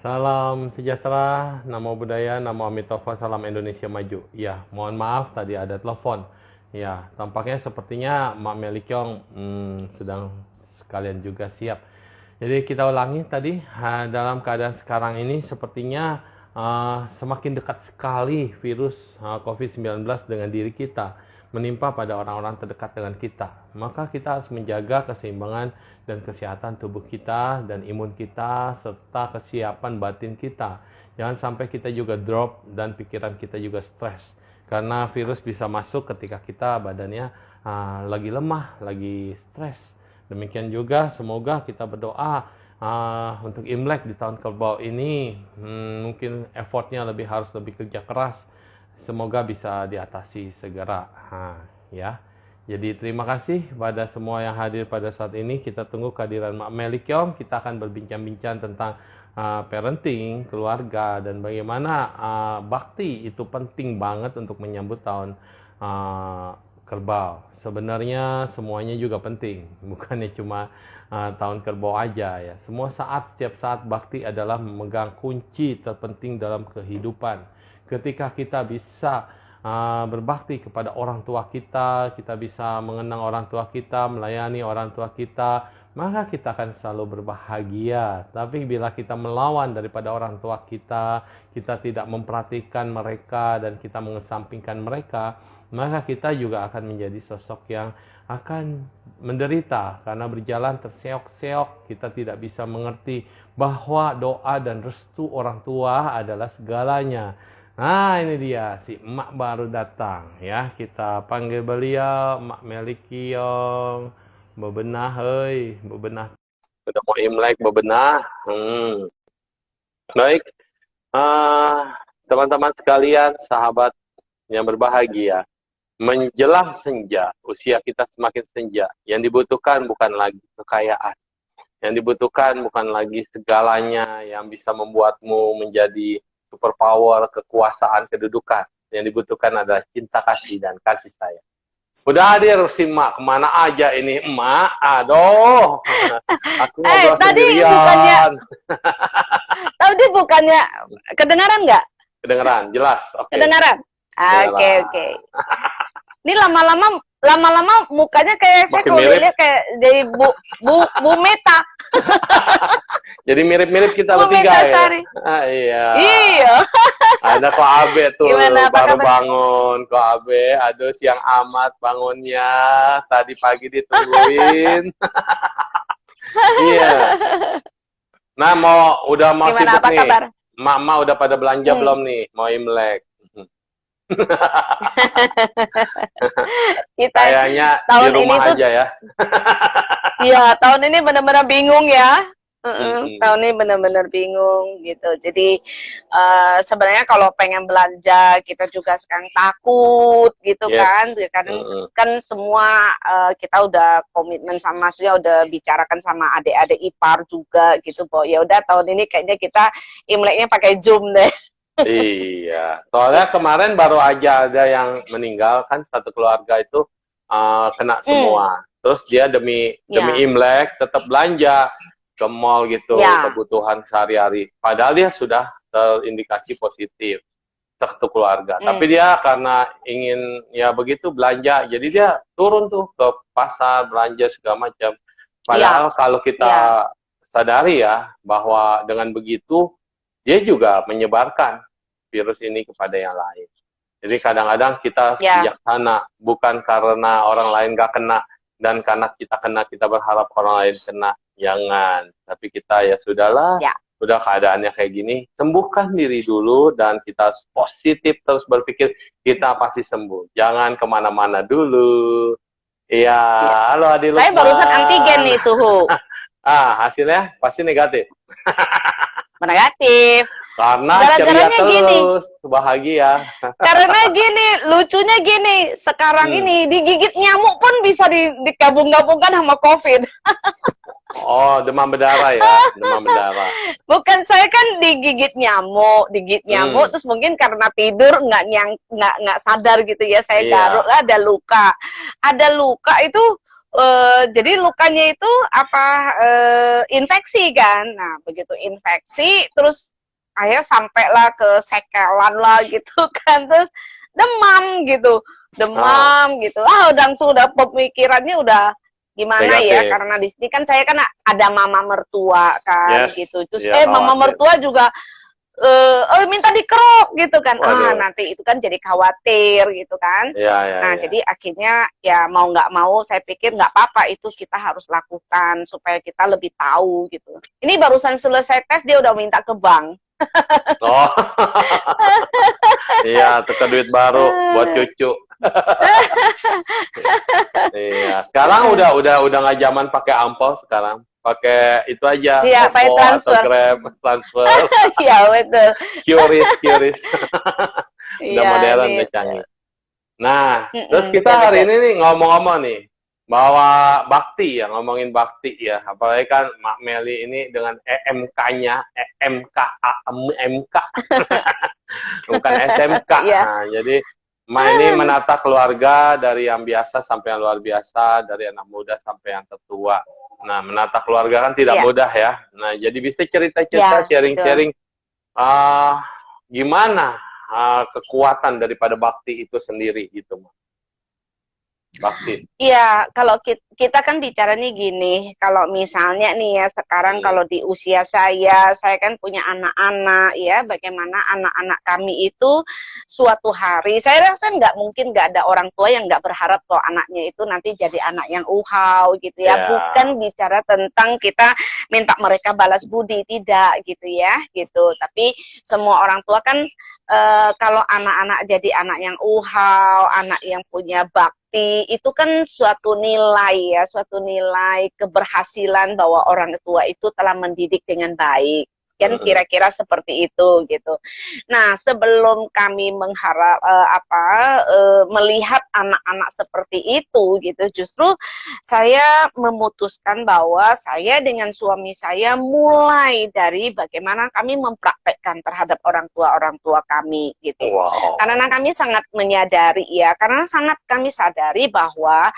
Salam sejahtera, namo buddhaya, namo Amitabha, salam Indonesia maju. Ya, mohon maaf tadi ada telepon. Ya, tampaknya sepertinya Mak Melikyong sedang sekalian juga siap. Jadi kita ulangi tadi, dalam keadaan sekarang ini sepertinya semakin dekat sekali virus COVID-19 dengan diri kita, menimpa pada orang-orang terdekat dengan kita. Maka kita harus menjaga keseimbangan dan kesehatan tubuh kita dan imun kita serta kesiapan batin kita. Jangan sampai kita juga drop dan pikiran kita juga stres. Karena virus bisa masuk ketika kita badannya lagi lemah, lagi stres. Demikian juga semoga kita berdoa untuk Imlek di tahun kerbau ini, mungkin effortnya harus lebih kerja keras. Semoga bisa diatasi segera. Ya. Jadi terima kasih pada semua yang hadir pada saat ini. Kita tunggu kehadiran Mak Melikyong. Kita akan berbincang-bincang tentang parenting, keluarga, dan bagaimana bakti itu penting banget untuk menyambut tahun kerbau. Sebenarnya semuanya juga penting, bukannya cuma tahun kerbau aja ya. Setiap saat bakti adalah memegang kunci terpenting dalam kehidupan. Ketika kita bisa berbakti kepada orang tua kita, kita bisa mengenang orang tua kita, melayani orang tua kita, maka kita akan selalu berbahagia. Tapi bila kita melawan daripada orang tua kita, kita tidak memperhatikan mereka dan kita mengesampingkan mereka, maka kita juga akan menjadi sosok yang akan menderita karena berjalan terseok-seok. Kita tidak bisa mengerti bahwa doa dan restu orang tua adalah segalanya. Nah, ini dia si emak baru datang ya. Kita panggil beliau Mak Melikyong. Bebenah heuy, bebenah. Udah mau Imlek bebenah. Baik. Teman-teman sekalian, sahabat yang berbahagia. Menjelang senja, usia kita semakin senja. Yang dibutuhkan bukan lagi kekayaan. Yang dibutuhkan bukan lagi segalanya yang bisa membuatmu menjadi superpower, kekuasaan, kedudukan. Yang dibutuhkan adalah cinta kasih dan kasih sayang. Udah hadir si emak, kemana aja ini emak? Aduh, aku ngobrol sendirian. Tadi bukannya kedengaran nggak? Kedengaran, jelas. Okay. Kedengaran. Oke. Ini lama-lama mukanya kayak saya kalau lihat kayak dari Bu Meta. Jadi mirip-mirip kita bertiga ya. Iya. Ada Ko Abe tuh. Gimana, baru bangun Ko Abe. Aduh, siang amat bangunnya. Tadi pagi ditungguin. Iya. Nah, udah mau gimana, sibuk apa nih. Kabar? Mama udah pada belanja belum nih? Mau Imlek. Kita kayaknya tahun di rumah ini aja ya. Iya, tahun ini benar-benar bingung ya. Tahun ini benar-benar bingung gitu. Jadi sebenarnya kalau pengen belanja kita juga sekarang takut gitu kan. Kan semua kita udah komitmen sama, maksudnya udah bicarakan sama adik-adik ipar juga gitu. Bahwa ya udah tahun ini kayaknya kita Imleknya pakai Zoom deh. Iya, soalnya kemarin baru aja ada yang meninggal kan, satu keluarga itu kena semua. Terus dia demi Imlek tetap belanja ke mall gitu, kebutuhan sehari-hari. Padahal dia sudah terindikasi positif satu keluarga. Tapi dia karena ingin ya begitu belanja, jadi dia turun tuh ke pasar belanja segala macam. Padahal kalau kita sadari ya bahwa dengan begitu dia juga menyebarkan virus ini kepada yang lain. Jadi kadang-kadang kita bijaksana, bukan karena orang lain gak kena, dan karena kita kena, kita berharap orang lain kena. Jangan. Tapi kita ya sudahlah, udah keadaannya kayak gini, sembuhkan diri dulu, dan kita positif terus berpikir, kita pasti sembuh. Jangan kemana-mana dulu. Iya, halo Adi Lukman. Saya barusan antigen nih suhu. Hasilnya pasti negatif. Negatif. Karena ceria terus, bahagia. Karena gini, lucunya gini, sekarang ini digigit nyamuk pun bisa digabung-gabungkan sama COVID. Oh, demam berdarah ya, demam berdarah. Bukan, saya kan digigit nyamuk, terus mungkin karena tidur nggak sadar gitu ya, saya garuk, ada luka itu jadi lukanya itu apa infeksi kan. Nah, begitu infeksi terus akhirnya sampailah ke sekelan lah gitu kan. Terus demam gitu. Demam gitu. Langsung udah pemikirannya udah gimana ya, Negatif. karena di sini kan saya kan ada mama mertua kan gitu. Terus Iya, mama khawatir. mertua juga minta dikerok gitu kan. Waduh. Nanti itu kan jadi khawatir gitu kan. Iya, iya, Nah, iya. jadi akhirnya ya mau nggak mau saya pikir nggak apa-apa, itu kita harus lakukan supaya kita lebih tahu gitu. Ini barusan selesai tes dia udah minta ke bank. Oh, iya, tukar duit baru buat cucu. Iya, sekarang udah nggak zaman pakai ampau sekarang. Pakai itu aja, Iya, pakai Oppo atau transfer. Grab transfer. Iya, betul. QRIS. Udah Iya, modern, nih. udah canggih. Nah, terus kita hari Betul. ini nih ngomong-ngomong nih, bahwa bakti ya, ngomongin bakti ya. Apalagi kan Mak Meli ini dengan EMK-nya, EMK, bukan SMK. Iya. Nah, jadi Mak ini menata keluarga dari yang biasa sampai yang luar biasa, dari anak muda sampai yang tertua. Nah, menata keluarga kan tidak Iya. mudah ya. Nah, jadi bisa cerita-cerita, Ya, sharing-sharing gimana kekuatan daripada bakti itu sendiri gitu, bakti. Iya, kalau kita kan bicaranya gini, kalau misalnya nih ya sekarang kalau di usia saya kan punya anak-anak ya, bagaimana anak-anak kami itu suatu hari, saya rasa mungkin nggak ada orang tua yang nggak berharap kalau anaknya itu nanti jadi anak yang uhau gitu ya, bukan bicara tentang kita minta mereka balas budi, tidak gitu ya, gitu. Tapi semua orang tua kan kalau anak-anak jadi anak yang uhau, anak yang punya bakti, itu kan suatu nilai ya, suatu nilai keberhasilan bahwa orang tua itu telah mendidik dengan baik. Kan kira-kira seperti itu gitu. Nah, sebelum kami melihat anak-anak seperti itu gitu, justru saya memutuskan bahwa saya dengan suami saya mulai dari bagaimana kami mempraktekkan terhadap orang tua kami gitu. Wow. Karena kami sangat menyadari ya, karena sangat kami sadari bahwa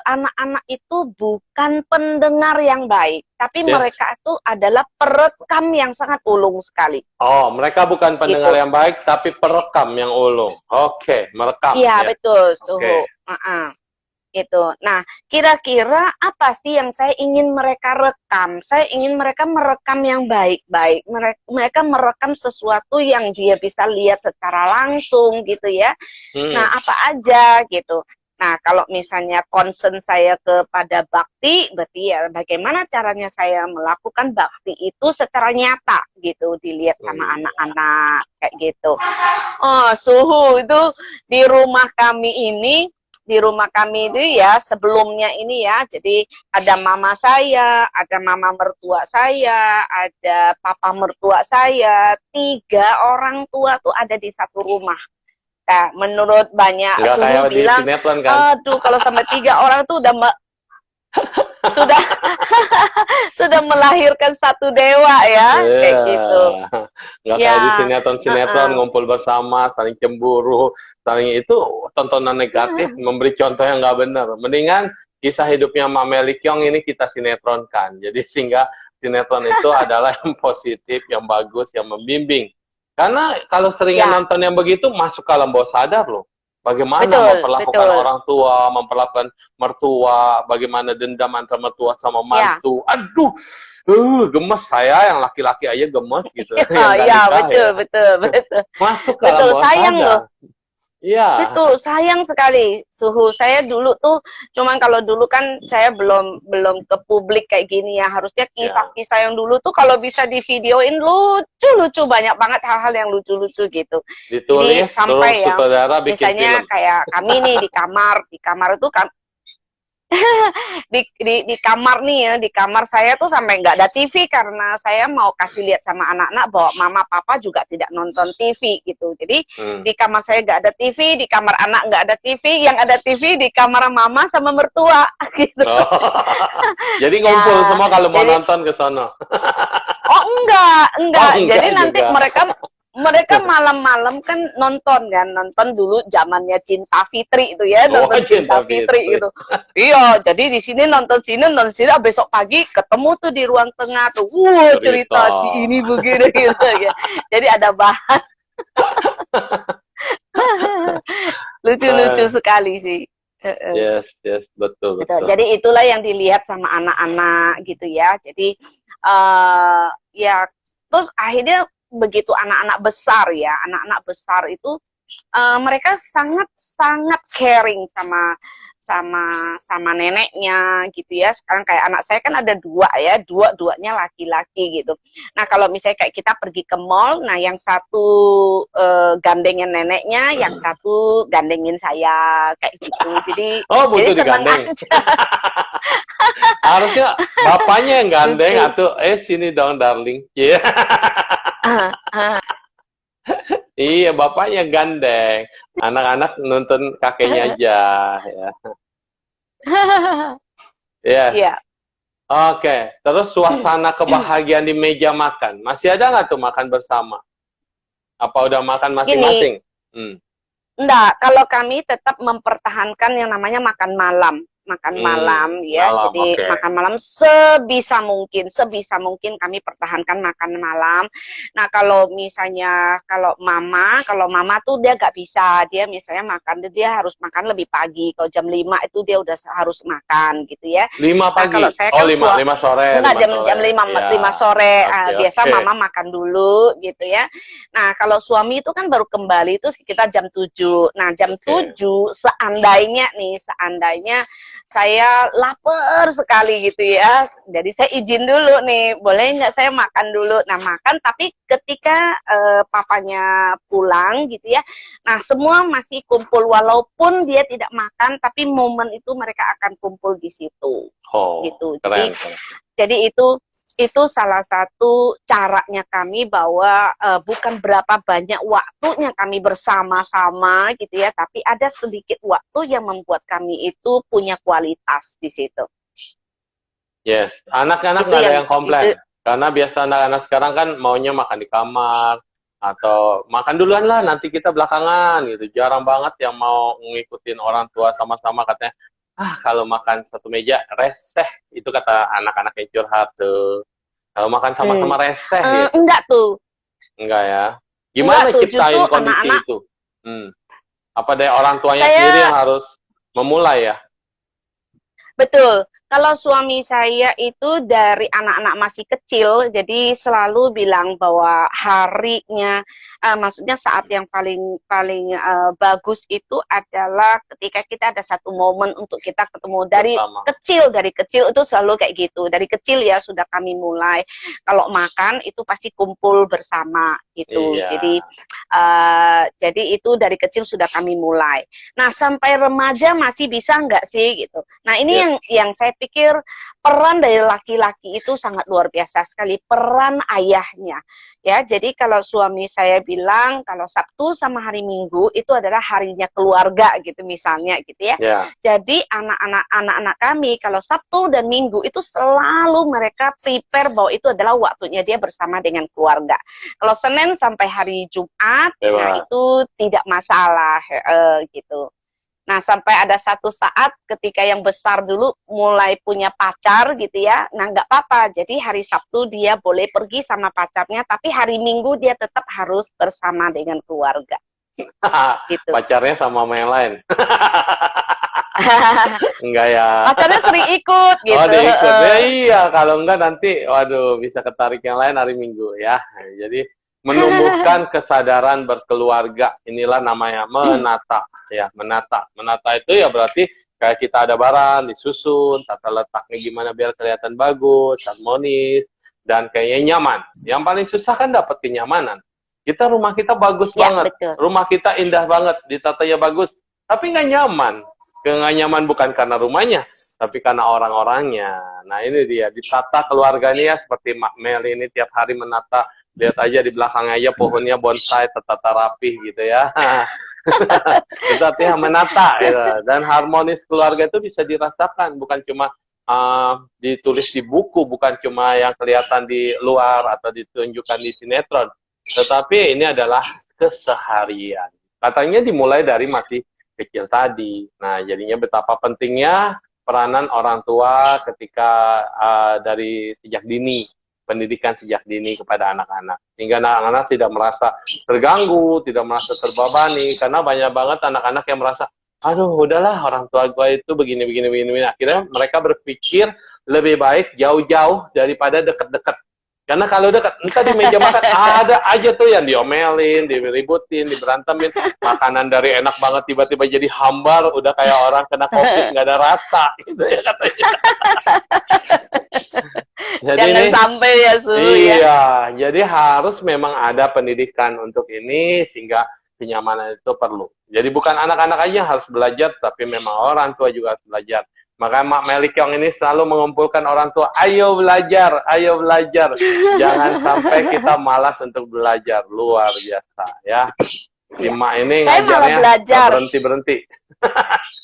anak-anak itu bukan pendengar yang baik, tapi mereka itu adalah perekam yang sangat ulung sekali. Oh, mereka bukan pendengar gitu. yang baik, tapi perekam yang ulung. Oke, merekam. Iya, ya. betul, Suhu. Gitu. Nah, kira-kira apa sih yang saya ingin mereka rekam? Saya ingin mereka merekam yang baik-baik. Mereka merekam sesuatu yang dia bisa lihat secara langsung gitu ya. Nah, apa aja gitu. Nah, kalau misalnya concern saya kepada bakti, berarti ya bagaimana caranya saya melakukan bakti itu secara nyata gitu, dilihat sama anak-anak kayak gitu. Oh, Suhu itu di rumah kami itu ya sebelumnya ini ya, jadi ada mama saya, ada mama mertua saya, ada papa mertua saya, 3 orang tua tuh ada di satu rumah. Nah, menurut banyak Suhu bilang, kan? aduh kalau sampai 3 orang tuh sudah melahirkan satu dewa ya, kayak gitu. Nggak kayak di sinetron ngumpul bersama, saling cemburu, saling itu tontonan negatif, memberi contoh yang nggak benar. Mendingan kisah hidupnya Mak Meli Kyong ini kita sinetronkan. Jadi sehingga sinetron itu adalah yang positif, yang bagus, yang membimbing. Karena kalau seringan nonton yang begitu, masuk ke alam bawah sadar loh. Bagaimana memperlakukan orang tua, memperlakukan mertua, bagaimana dendam antara mertua sama mantu. Aduh, gemes saya, yang laki-laki aja gemes gitu. Betul. Masuk ke alam bawah sayang sadar. loh. Iya. Betul, sayang sekali Suhu. Saya dulu tuh, cuman kalau dulu kan saya belum ke publik kayak gini ya. Harusnya kisah-kisah yang dulu tuh kalau bisa di videoin lucu-lucu, banyak banget hal-hal yang lucu-lucu gitu. Ditulis, jadi sampai yang film. misalnya kayak kami nih di kamar itu kan di kamar nih ya, di kamar saya tuh sampai nggak ada TV karena saya mau kasih lihat sama anak-anak bahwa mama papa juga tidak nonton TV gitu. Jadi di kamar saya nggak ada TV, di kamar anak nggak ada TV, yang ada TV di kamar mama sama mertua gitu. Jadi ngumpul semua kalau mau nonton ke sono. Enggak. Jadi nanti mereka malam-malam kan nonton dulu zamannya Cinta Fitri itu ya, Oh, nonton Cinta Fitri itu. Iya, jadi di sini nonton sini, besok pagi ketemu tuh di ruang tengah tuh. Cerita si ini begini gitu ya. Jadi ada bahan. Lucu-lucu sekali sih. Yes, betul. Jadi itulah yang dilihat sama anak-anak gitu ya. Jadi ya terus akhirnya begitu anak-anak besar ya, anak-anak besar itu mereka sangat caring sama neneknya gitu ya. Sekarang kayak anak saya kan ada dua ya, duanya laki-laki gitu. Nah kalau misalnya kayak kita pergi ke mall, nah yang satu gandengin neneknya, yang satu gandengin saya kayak gitu. Jadi butuh senang digandeng. aja. Harusnya bapaknya yang gandeng atau sini dong darling. Yeah. Iya, bapaknya gandeng. Anak-anak nonton kakeknya aja ya. Yes. Iya. Oke, terus suasana kebahagiaan di meja makan. Masih ada nggak tuh makan bersama? Apa udah makan masing-masing? Enggak, kalau kami tetap mempertahankan yang namanya makan malam ya. Jadi makan malam sebisa mungkin kami pertahankan makan malam. Nah, kalau misalnya kalau mama tuh dia nggak bisa, dia misalnya dia harus makan lebih pagi. Kalau jam 5 itu dia udah harus makan gitu ya. 5 pagi. Nah, kalau saya kan 5 sore. Enggak, jam 5 sore. Biasa mama makan dulu gitu ya. Nah, kalau suami itu kan baru kembali itu sekitar jam 7. Nah, jam 7 seandainya saya lapar sekali gitu ya. Jadi saya izin dulu nih, boleh nggak saya makan dulu? Nah, makan tapi ketika papanya pulang gitu ya. Nah, semua masih kumpul walaupun dia tidak makan, tapi momen itu mereka akan kumpul di situ. Gitu. Keren. Jadi itu salah satu caranya kami bahwa bukan berapa banyak waktunya kami bersama-sama gitu ya, tapi ada sedikit waktu yang membuat kami itu punya kualitas di situ. Yes, anak-anak nggak ada yang komplain. Karena biasa anak-anak sekarang kan maunya makan di kamar atau makan duluan lah nanti kita belakangan gitu. Jarang banget yang mau ngikutin orang tua sama-sama, katanya kalau makan satu meja reseh, itu kata anak-anak yang curhat tuh. Kalau makan sama-sama reseh gitu. Enggak tuh. Enggak ya. Gimana ciptain kondisi itu? Apa dari orang tuanya sendiri yang harus memulai ya? Betul. Kalau suami saya itu dari anak-anak masih kecil, jadi selalu bilang bahwa harinya, maksudnya saat yang paling bagus itu adalah ketika kita ada satu momen untuk kita ketemu dari kecil itu selalu kayak gitu. Dari kecil ya sudah kami mulai. Kalau makan itu pasti kumpul bersama gitu. Iya. Jadi itu dari kecil sudah kami mulai. Nah sampai remaja masih bisa nggak sih gitu. Nah ini yang saya pikir peran dari laki-laki itu sangat luar biasa sekali, peran ayahnya ya. Jadi kalau suami saya bilang kalau Sabtu sama hari Minggu itu adalah harinya keluarga gitu misalnya gitu ya. Jadi anak-anak kami kalau Sabtu dan Minggu itu selalu mereka prepare bahwa itu adalah waktunya dia bersama dengan keluarga. Kalau Senin sampai hari Jumat nah itu tidak masalah gitu. Nah, sampai ada satu saat ketika yang besar dulu mulai punya pacar gitu ya. Nah, nggak apa-apa. Jadi hari Sabtu dia boleh pergi sama pacarnya, tapi hari Minggu dia tetap harus bersama dengan keluarga. Gitu. Pacarnya sama yang lain. Enggak ya. Pacarnya sering ikut gitu. Oh, dia ikut. Ya, iya, kalau enggak nanti waduh bisa ketarik yang lain hari Minggu ya. Jadi menumbuhkan kesadaran berkeluarga, inilah namanya menata ya. Menata itu ya berarti kayak kita ada barang disusun, tata letaknya gimana biar kelihatan bagus, harmonis, dan kayaknya nyaman. Yang paling susah kan dapat kenyamanan. Rumah kita bagus banget, betul. Rumah kita indah banget, ditatanya bagus, tapi nggak nyaman. Nggak nyaman bukan karena rumahnya, tapi karena orang-orangnya. Nah ini dia, ditata keluarganya seperti Mak Mel ini tiap hari menata. Lihat aja di belakang aja pohonnya bonsai tertata rapih gitu ya. Itu artinya menata gitu. Dan harmonis keluarga itu bisa dirasakan, bukan cuma ditulis di buku, bukan cuma yang kelihatan di luar atau ditunjukkan di sinetron. Tetapi ini adalah keseharian. Katanya dimulai dari masih kecil tadi. Nah, jadinya betapa pentingnya peranan orang tua ketika dari sejak dini, pendidikan sejak dini kepada anak-anak. Hingga anak-anak tidak merasa terganggu, tidak merasa terbebani, karena banyak banget anak-anak yang merasa, aduh udahlah orang tua gue itu begini. Akhirnya mereka berpikir lebih baik jauh-jauh daripada deket-deket. Karena kalau dekat, entah di meja makan ada aja tuh yang diomelin, diributin, diberantemin. Makanan dari enak banget tiba-tiba jadi hambar, udah kayak orang kena COVID nggak ada rasa, gitu ya katanya. Jadi Jangan ini, sampai ya, Su. iya, Ya. jadi harus memang ada pendidikan untuk ini sehingga kenyamanan itu perlu. Jadi bukan anak-anak aja yang harus belajar, tapi memang orang tua juga harus belajar. Maka Mak Melikyong ini selalu mengumpulkan orang tua, ayo belajar, ayo belajar. Jangan sampai kita malas untuk belajar, luar biasa ya. Si Mak ini Saya malah ngajarnya belajar. berhenti-berhenti.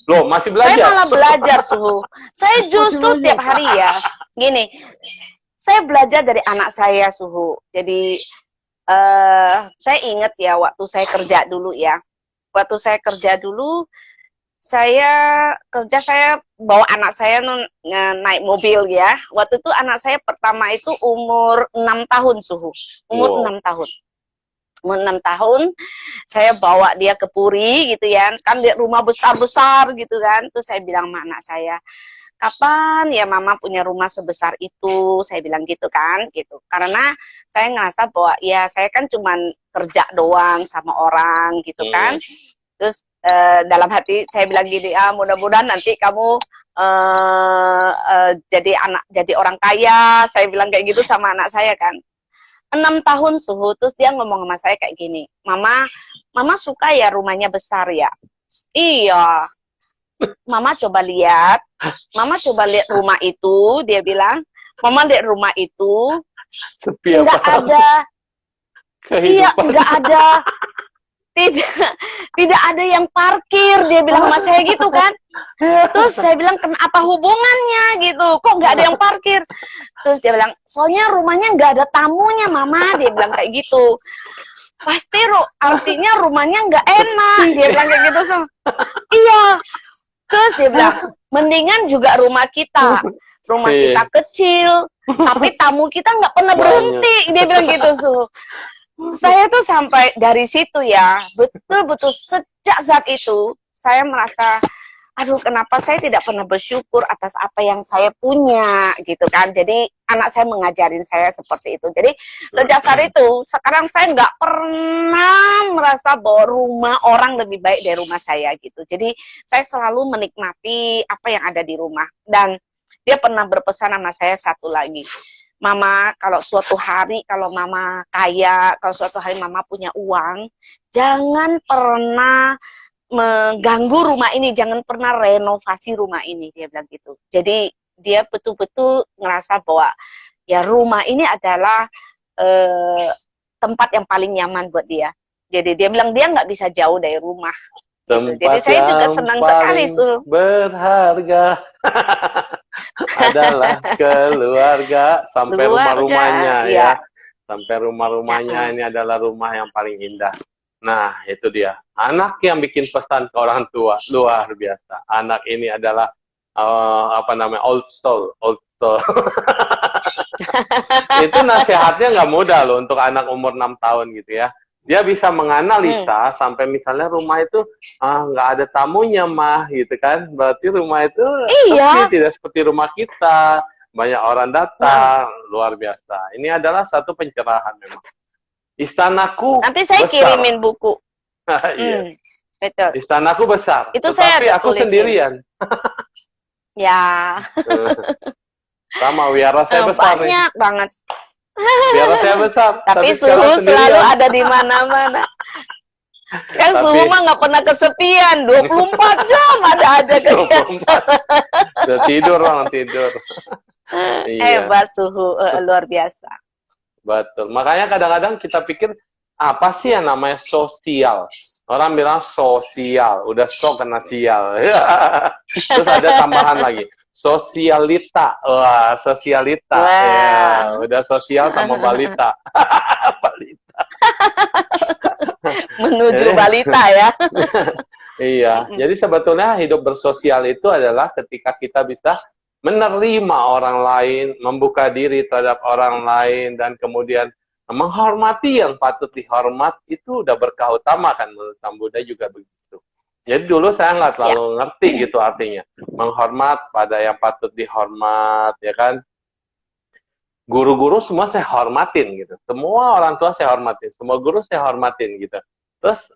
Loh, masih Saya belajar? malah belajar, Suhu. Saya justru tiap hari ya, gini, saya belajar dari anak saya, Suhu. Jadi, saya ingat ya, waktu saya kerja dulu ya. Waktu saya kerja dulu, saya bawa anak saya naik mobil ya. Waktu itu anak saya pertama itu umur 6 tahun, Suhu. Umur 6 tahun. Umur 6 tahun, saya bawa dia ke Puri gitu ya. Kan lihat rumah besar-besar gitu kan. Terus saya bilang sama anak saya, kapan ya mama punya rumah sebesar itu? Saya bilang gitu kan, gitu. Karena saya ngerasa bahwa ya saya kan cuman kerja doang sama orang gitu kan. Terus dalam hati saya bilang gini, mudah-mudahan nanti kamu jadi orang kaya. Saya bilang kayak gitu sama anak saya kan. 6 tahun, Suhu. Terus dia ngomong sama saya kayak gini, mama suka ya rumahnya besar ya? Iya. Mama coba lihat rumah itu. Dia bilang, mama lihat rumah itu nggak ada. Iya, nggak ada. Tidak ada yang parkir, dia bilang sama saya gitu kan. Terus saya bilang, apa hubungannya gitu, kok nggak ada yang parkir? Terus dia bilang, soalnya rumahnya nggak ada tamunya mama, dia bilang kayak gitu. Pasti artinya rumahnya nggak enak, dia bilang kayak gitu. Iya. Terus dia bilang, mendingan juga rumah kita kecil, tapi tamu kita nggak pernah berhenti, dia bilang gitu. Saya tuh sampai dari situ ya, betul-betul sejak saat itu, saya merasa, aduh kenapa saya tidak pernah bersyukur atas apa yang saya punya, gitu kan. Jadi anak saya mengajarin saya seperti itu. Jadi sejak saat itu, sekarang saya nggak pernah merasa bahwa rumah orang lebih baik dari rumah saya, gitu. Jadi saya selalu menikmati apa yang ada di rumah. Dan dia pernah berpesan sama saya satu lagi, Mama, kalau suatu hari kalau mama kaya, kalau suatu hari mama punya uang, jangan pernah mengganggu rumah ini, jangan pernah renovasi rumah ini, dia bilang gitu. Jadi dia betul-betul ngerasa bahwa ya rumah ini adalah tempat yang paling nyaman buat dia. Jadi dia bilang dia nggak bisa jauh dari rumah. Gitu. Jadi saya juga senang sekali, Su. Berharga adalah keluarga sampai rumah-rumahnya ya. Sampai rumah-rumahnya ini adalah rumah yang paling indah. Nah, itu dia. Anak yang bikin pesan ke orang tua luar biasa. Anak ini adalah old soul. Itu nasihatnya nggak mudah loh untuk anak umur 6 tahun gitu ya. Dia bisa menganalisa sampai misalnya rumah itu nggak ada tamunya mah gitu kan, berarti rumah itu tidak seperti rumah kita, banyak orang datang, luar biasa. Ini adalah satu pencerahan memang. Istanaku nanti saya besar. Kirimin buku. Iya. Betul. Istanaku besar, itu tetapi saya aku sendirian. Ya. Sama wiara saya besar banyak nih. Banget. Biar saya besar. Tapi Suhu selalu ada di mana-mana. Sekarang Suhu mah nggak pernah kesepian. 24 jam ada kegiatan. Udah tidur orang tidur. Hebat Suhu, luar biasa. Betul. Makanya kadang-kadang kita pikir apa sih yang namanya sosial? Orang bilang sosial, udah kena sial. Terus ada tambahan lagi. Sosialita, wah sosialita, ya udah sosial sama balita, balita. Menuju balita ya. Iya, jadi sebetulnya hidup bersosial itu adalah ketika kita bisa menerima orang lain, membuka diri terhadap orang lain, dan kemudian menghormati yang patut dihormat, itu udah berkah utama kan menurut Sang Buddha juga begitu. Jadi dulu saya nggak terlalu ngerti gitu artinya. Menghormat pada yang patut dihormat, ya kan. Guru-guru semua saya hormatin gitu. Semua orang tua saya hormatin, semua guru saya hormatin gitu. Terus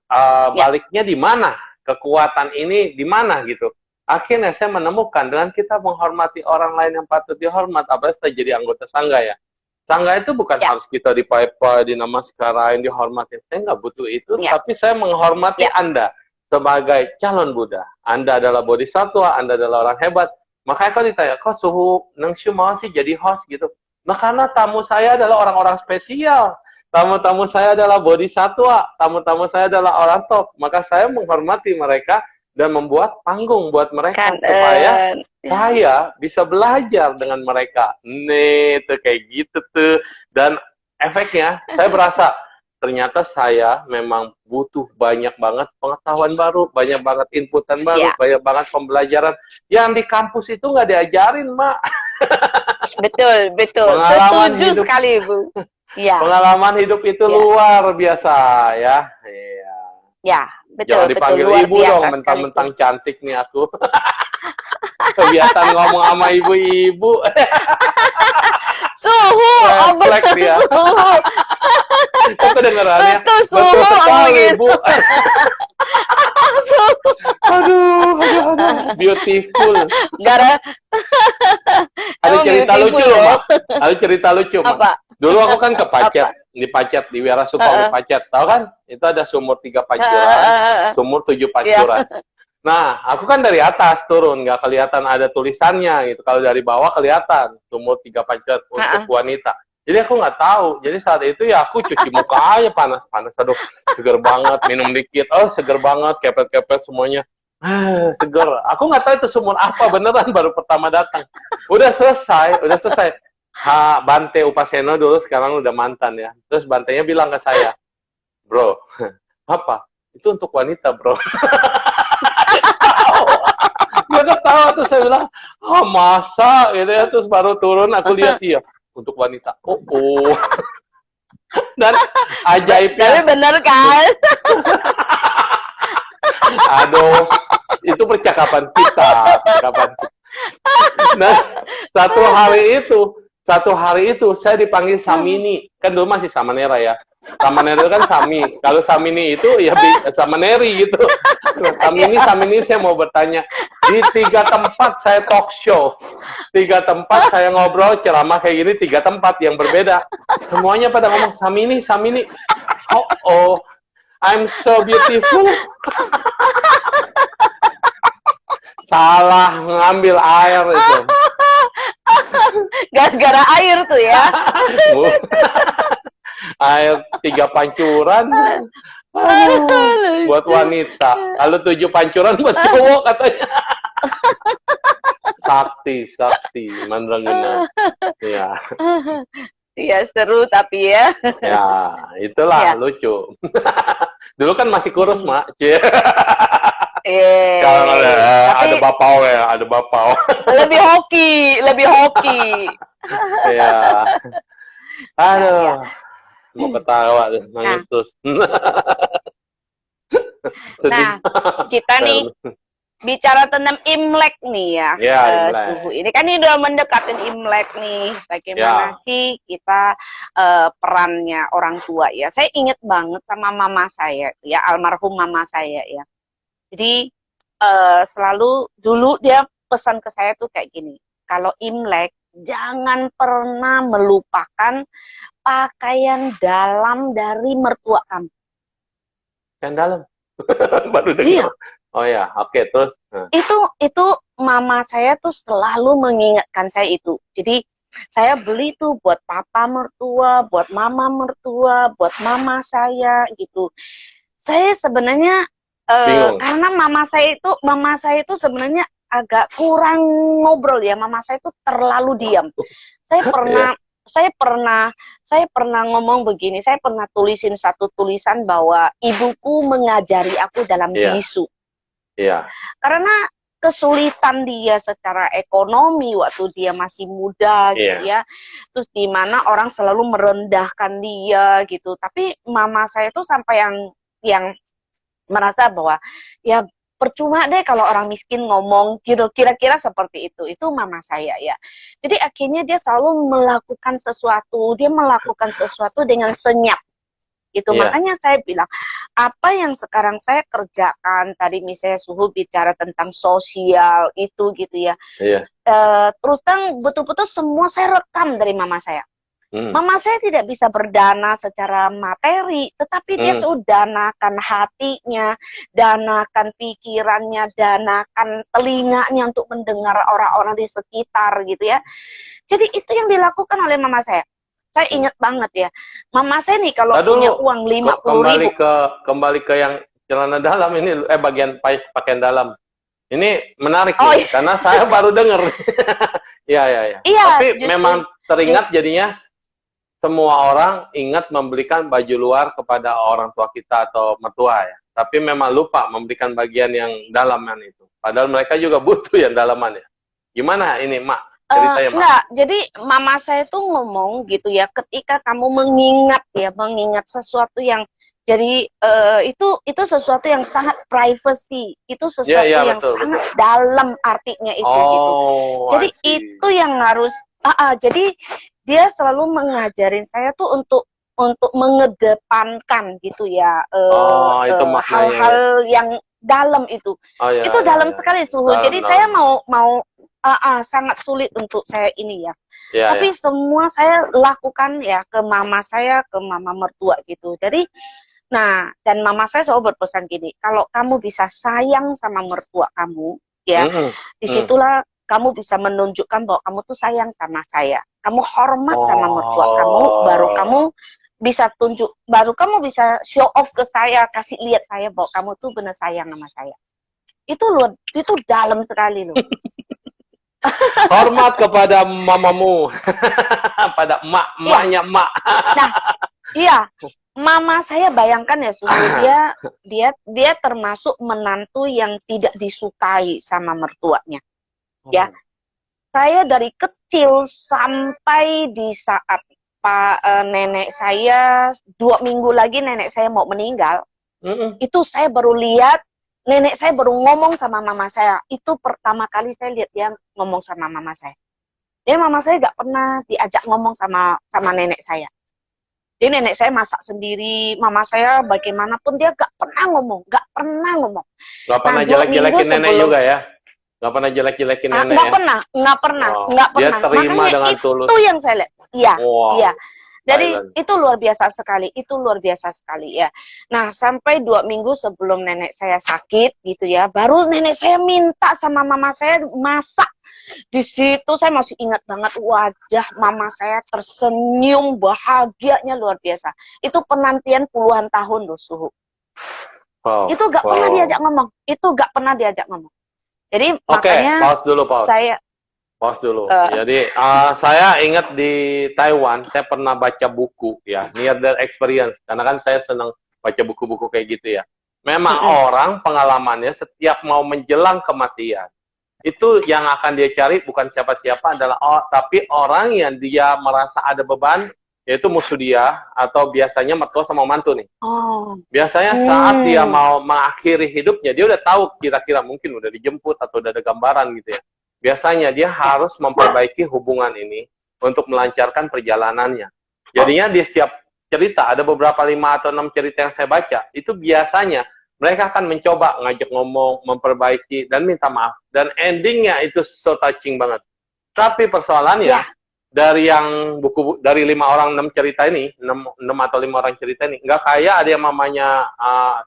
baliknya di mana? Kekuatan ini di mana gitu? Akhirnya saya menemukan dengan kita menghormati orang lain yang patut dihormat, apalagi saya jadi anggota sangga ya. Sangga itu bukan harus kita dipapai, dinamaskarain, dihormati. Saya nggak butuh itu, tapi saya menghormati Anda sebagai calon Buddha. Anda adalah bodhisattva, Anda adalah orang hebat. Makanya kalau ditanya, kok suhu Nengshu mau sih jadi host gitu? Nah, karena tamu saya adalah orang-orang spesial. Tamu-tamu saya adalah bodhisattva. Tamu-tamu saya adalah orang top. Maka saya menghormati mereka dan membuat panggung buat mereka supaya saya bisa belajar dengan mereka. Nih, tuh kayak gitu tuh. Dan efeknya, saya berasa ternyata saya memang butuh banyak banget pengetahuan baru, banyak banget inputan baru, banyak banget pembelajaran yang di kampus itu nggak diajarin, Mak. Betul, betul. Pengalaman Setuju hidup, sekali, Bu. Ya. Pengalaman hidup itu luar biasa, ya. Iya. Ya, betul. Jangan dipanggil betul, ibu dong, mentang-mentang cantik nih aku. Kebiasaan ngomong sama ibu-ibu. Suhu, betul dia. Suhu. Itu kedengarannya. Betul, Suhu. Betul sekali, Bu. Aduh, beautiful. Ada cerita lucu loh, Mak. Ada cerita lucu, Mak. Apa? Dulu aku kan ke Pacet, di Pacet, di Wirasukma di Pacet. Tahu kan? Itu ada sumur 3 pancuran, sumur 7 pancuran. Nah, aku kan dari atas turun, nggak kelihatan ada tulisannya gitu. Kalau dari bawah kelihatan, sumur 3 pancuran untuk wanita. Jadi aku nggak tahu. Jadi saat itu ya aku cuci muka aja panas-panas. Aduh, seger banget. Minum dikit. Oh, seger banget. Kepet-kepet semuanya. Seger. Aku nggak tahu itu sumur apa beneran baru pertama datang. Udah selesai. Bante Upaseno dulu sekarang udah mantan ya. Terus Bantenya bilang ke saya, bro, apa? Itu untuk wanita, bro. Dia ketawa terus saya bilang, masa gitu ya. Terus baru turun aku lihat dia. Untuk wanita. Oh. Dan ajaibnya. Tapi bener kan? Aduh, itu percakapan kita. Nah, satu hari itu saya dipanggil Samini. Kan dulu masih Samanera ya. Samanera itu kan Sami. Kalau Samini itu ya Samaneri gitu. Samini saya mau bertanya. Di 3 tempat saya talk show. 3 tempat saya ngobrol ceramah kayak gini, 3 tempat yang berbeda. Semuanya pada ngomong Samini. Oh, I'm so beautiful. Salah ngambil air itu. Gara-gara air tuh ya. Air 3 pancuran. Buat wanita. Kalau 7 pancuran buat cowok katanya. Sakti, Mandraguna. Ya. Iya, seru tapi ya. Ya, itulah lucu. Dulu kan masih kurus, Mak. Kalau ada bapau ya, ada bapau. Lebih hoki. Iya. Aduh. Mau ketawa deh, nangis terus. Nah, kita nih bicara tentang Imlek nih ya, Imlek. Suhu ini kan ini udah mendekatin Imlek nih. Bagaimana sih kita perannya orang tua ya? Saya inget banget sama mama saya ya, almarhum mama saya ya. Jadi selalu dulu dia pesan ke saya tuh kayak gini, kalau Imlek jangan pernah melupakan pakaian dalam dari mertua kamu. Yang dalam? Baru dengar. Iya. Oh ya, oke, terus. Itu mama saya tuh selalu mengingatkan saya itu. Jadi saya beli tuh buat papa mertua, buat mama mertua, buat mama saya gitu. Saya sebenarnya karena mama saya itu sebenarnya agak kurang ngobrol ya. Mama saya itu terlalu diam. Saya pernah saya pernah ngomong begini, saya pernah tulisin satu tulisan bahwa ibuku mengajari aku dalam Iya, bisu. iya, Karena kesulitan dia secara ekonomi waktu dia masih muda gitu iya, ya. Terus di mana orang selalu merendahkan dia gitu. Tapi mama saya tuh sampai yang merasa bahwa ya percuma deh kalau orang miskin ngomong gitu, kira-kira seperti itu mama saya ya. Jadi akhirnya dia selalu melakukan sesuatu dengan senyap gitu. iya, Makanya saya bilang apa yang sekarang saya kerjakan tadi, misalnya Suhu bicara tentang sosial itu gitu ya, iya. terus terang betul-betul semua saya rekam dari mama saya. Hmm, Mama saya tidak bisa berdana secara materi, tetapi dia hmm. sudah danakan hatinya, danakan pikirannya, danakan telinganya untuk mendengar orang-orang di sekitar gitu ya. Jadi itu yang dilakukan oleh mama saya. Saya Hmm. ingat banget ya, mama saya nih kalau Nah, punya dulu uang 50.000. kembali ke yang celana dalam ini, bagian pakaian dalam. Ini menarik Oh nih, karena saya baru dengar. Ya, ya, ya. iya, Tapi justru memang teringat jadinya semua orang ingat memberikan baju luar kepada orang tua kita atau mertua ya. Tapi memang lupa memberikan bagian yang dalaman itu. Padahal mereka juga butuh yang dalaman ya. Gimana ini, Mak? Ceritanya, Mak. enggak, jadi mama saya tuh ngomong gitu ya, ketika kamu mengingat sesuatu yang jadi itu sesuatu yang sangat privacy, itu Ya, sesuatu ya, yang betul, sangat betul. dalam artinya itu gitu. Oh, I Jadi see. itu yang harus, jadi dia selalu mengajarin saya tuh untuk mengedepankan gitu ya Oh, itu maknanya ya. hal-hal yang dalam itu. Oh, ya, Itu ya, dalam ya. sekali Suhu. Dalam, Jadi dalam. saya mau sangat sulit untuk saya ini ya. Ya, Tapi ya. semua saya lakukan ya ke mama saya, ke mama mertua gitu. Jadi, nah, dan mama saya selalu berpesan gini, kalau kamu bisa sayang sama mertua kamu, ya, Mm-mm. Mm. disitulah kamu bisa menunjukkan bahwa kamu tuh sayang sama saya. Kamu hormat sama mertua kamu, Oh, baru kamu bisa show off ke saya, kasih lihat saya bahwa kamu tuh benar sayang sama saya. Itu dalam sekali loh. hormat kepada mamamu, pada Iya. emaknya emak. Nah, iya, mama saya bayangkan ya Suhu, dia termasuk menantu yang tidak disukai sama mertuanya. Ya, saya dari kecil sampai di saat nenek saya 2 minggu lagi nenek saya mau meninggal, Mm-mm. itu saya baru lihat nenek saya baru ngomong sama mama saya. Itu pertama kali saya lihat dia ngomong sama mama saya. Jadi mama saya nggak pernah diajak ngomong sama nenek saya. Jadi nenek saya masak sendiri, mama saya bagaimanapun dia gak pernah ngomong, gak pernah ngomong. Gak Nah, pernah 2 minggu jelek-jelekin nenek sebelum, juga ya? Gak pernah jelek-jelekin nenek nggak ya? pernah, nggak pernah, Oh, nggak dia pernah. terima Makanya dengan tulus. itu yang saya lihat. Iya, iya. Wow, Jadi silent. itu luar biasa sekali, itu luar biasa sekali ya. Nah, sampai 2 minggu sebelum nenek saya sakit gitu ya, baru nenek saya minta sama mama saya masak. Di situ saya masih ingat banget wajah mama saya tersenyum bahagianya luar biasa. Itu penantian puluhan tahun loh Suhu. Wow, Itu gak pernah wow. diajak ngomong. Itu gak pernah diajak ngomong. Jadi Oke, makanya pause dulu, pause. saya Pause dulu. uh, Jadi, saya ingat di Taiwan, saya pernah baca buku ya, Near Death Experience. Karena kan saya senang baca buku-buku kayak gitu ya. Memang orang pengalamannya setiap mau menjelang kematian, itu yang akan dia cari bukan siapa-siapa adalah tapi orang yang dia merasa ada beban, yaitu musuh dia atau biasanya mertua sama mantu nih. Biasanya saat dia mau mengakhiri hidupnya, dia udah tahu kira-kira mungkin udah dijemput atau udah ada gambaran gitu ya. Biasanya dia harus memperbaiki hubungan ini untuk melancarkan perjalanannya. Jadinya di setiap cerita, ada beberapa 5 atau 6 cerita yang saya baca, itu biasanya mereka akan mencoba ngajak ngomong, memperbaiki, dan minta maaf. Dan endingnya itu so touching banget. Tapi persoalannya, dari 5 orang 6 cerita ini, 6 atau 5 orang cerita ini, nggak kayak ada yang mamanya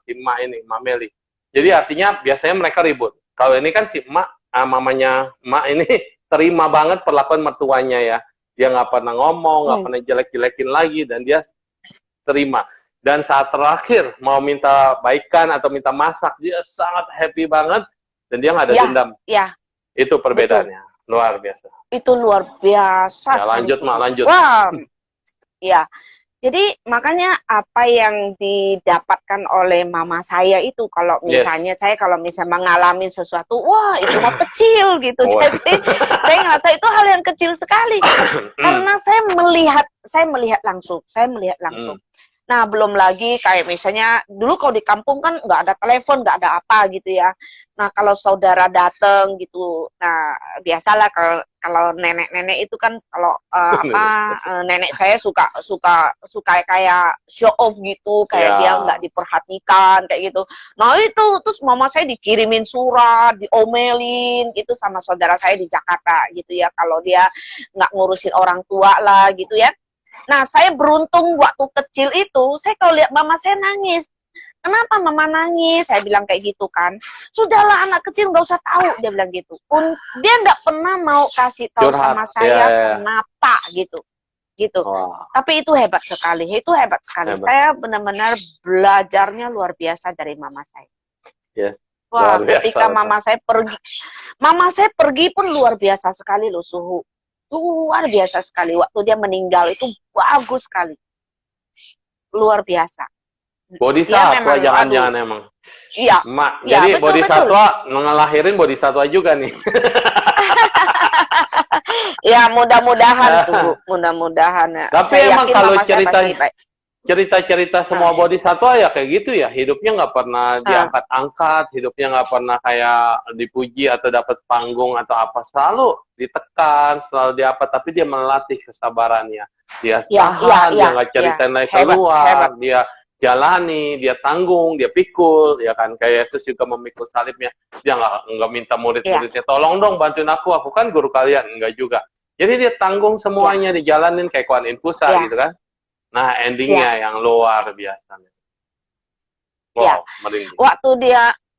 si emak ini, Mak Meli. Jadi artinya biasanya mereka ribut. Kalau ini kan si emak, mamanya emak ini terima banget perlakuan mertuanya ya. Dia nggak pernah ngomong, nggak pernah jelek-jelekin lagi, dan dia terima. Dan saat terakhir mau minta baikan atau minta masak, dia sangat happy banget dan dia nggak ada dendam. Iya. Itu perbedaannya. luar biasa. Itu luar biasa Ya, sekali. lanjut, Mak, lanjut. Wah, ya. Jadi makanya apa yang didapatkan oleh mama saya itu kalau Yes. misalnya saya kalau misalnya mengalami sesuatu, wah itu mah kecil gitu. Oh. Jadi saya ngerasa itu hal yang kecil sekali karena saya melihat langsung. Nah, belum lagi kayak misalnya dulu kalau di kampung kan nggak ada telepon, nggak ada apa gitu ya. Nah, kalau saudara datang gitu, nah biasalah kalau nenek-nenek itu kan kalau nenek saya suka kayak show off gitu, kayak dia nggak diperhatikan kayak gitu. Nah itu terus mama saya dikirimin surat, diomelin gitu sama saudara saya di Jakarta gitu ya, kalau dia nggak ngurusin orang tua lah gitu ya. Nah, saya beruntung waktu kecil itu, saya kalau lihat mama saya nangis. Kenapa mama nangis? Saya bilang kayak gitu kan. Sudahlah anak kecil nggak usah tahu, dia bilang gitu. Dia nggak pernah mau kasih tahu sama saya kenapa gitu. Gitu. Wow. Tapi itu hebat sekali. Hebat. Saya benar-benar belajarnya luar biasa dari mama saya. Yes. Wah, ketika mama saya pergi pun luar biasa sekali loh suhu. Luar biasa sekali. Waktu dia meninggal itu bagus sekali. Luar biasa. Bodhisatwa jangan-jangan emang. Iya. Mak, ya, jadi bodhisatwa ngelahirin bodhisatwa juga nih. Ya mudah-mudahan tuh, mudah-mudahan. Tapi emang kalau cerita semua bodhisatwa ya kayak gitu ya, hidupnya nggak pernah diangkat-angkat, hidupnya nggak pernah kayak dipuji atau dapat panggung atau apa, selalu ditekan, selalu tapi dia melatih kesabarannya, dia tahan, dia nggak ceritain lagi keluar, dia jalani, dia tanggung, dia pikul, ya kan, kayak Yesus juga memikul salibnya, dia nggak minta murid-muridnya, tolong dong bantuin aku kan guru kalian, enggak juga, jadi dia tanggung semuanya, dijalanin kayak Kuan Yin Pusat gitu kan. Nah, endingnya yang luar biasa. Wow, merinding.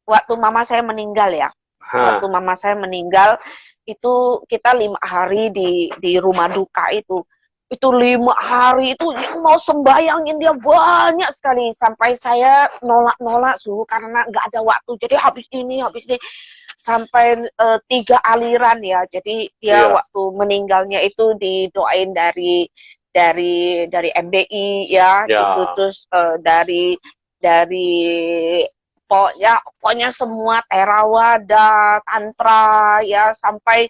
Waktu mama saya meninggal ya. Waktu mama saya meninggal, itu kita 5 hari di rumah duka itu. Itu 5 hari itu yang mau sembayangin dia banyak sekali. Sampai saya nolak suhu karena nggak ada waktu. Jadi habis ini. Sampai 3 aliran ya. Jadi dia waktu meninggalnya itu didoain dari MBI ya, gitu, terus dari pokoknya semua Theravada, Tantra ya, sampai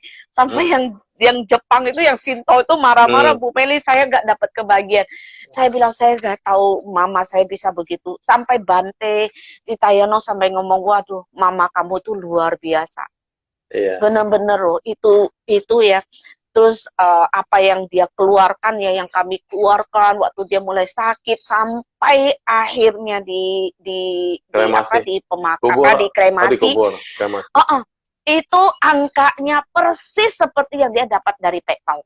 yang Jepang itu, yang Shinto itu marah-marah, Bu Meli, saya nggak dapat kebagian. Saya bilang saya nggak tahu mama saya bisa begitu. Sampai Bante Itayono sampai ngomong, waduh, mama kamu tuh luar biasa. Bener-bener loh, itu ya. Terus apa yang dia keluarkan ya, yang kami keluarkan waktu dia mulai sakit sampai akhirnya di pemakaman, di kremasi. Itu angkanya persis seperti yang dia dapat dari PayPal.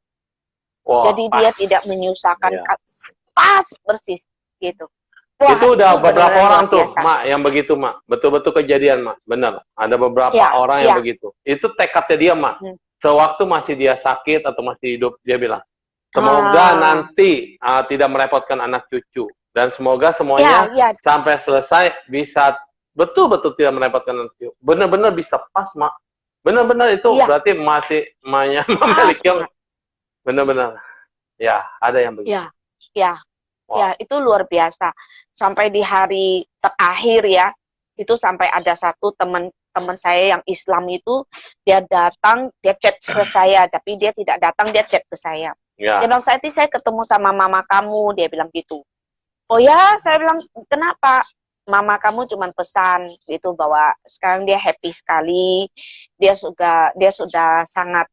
Jadi dia tidak menyusahkan, pas persis gitu. Wah, itu udah beberapa orang tuh, Mak, yang begitu, Mak. Betul-betul kejadian, Mak. Benar. Ada beberapa orang yang begitu. Itu tekadnya dia, Mak. Sewaktu masih dia sakit atau masih hidup, dia bilang, semoga nanti tidak merepotkan anak cucu. Dan semoga semuanya sampai selesai bisa betul-betul tidak merepotkan anak cucu. Benar-benar bisa pas, Mak. Benar-benar itu berarti masih memiliki yang benar-benar. Ya, ada yang begitu. Ya, itu luar biasa. Sampai di hari terakhir ya, itu sampai ada satu teman saya yang Islam itu, dia datang, dia chat ke saya, tapi dia tidak datang, dia chat ke saya. Dia bilang, saya ketemu sama mama kamu, dia bilang gitu. Oh ya, saya bilang, kenapa? Mama kamu cuma pesan gitu bahwa sekarang dia happy sekali, dia sudah sangat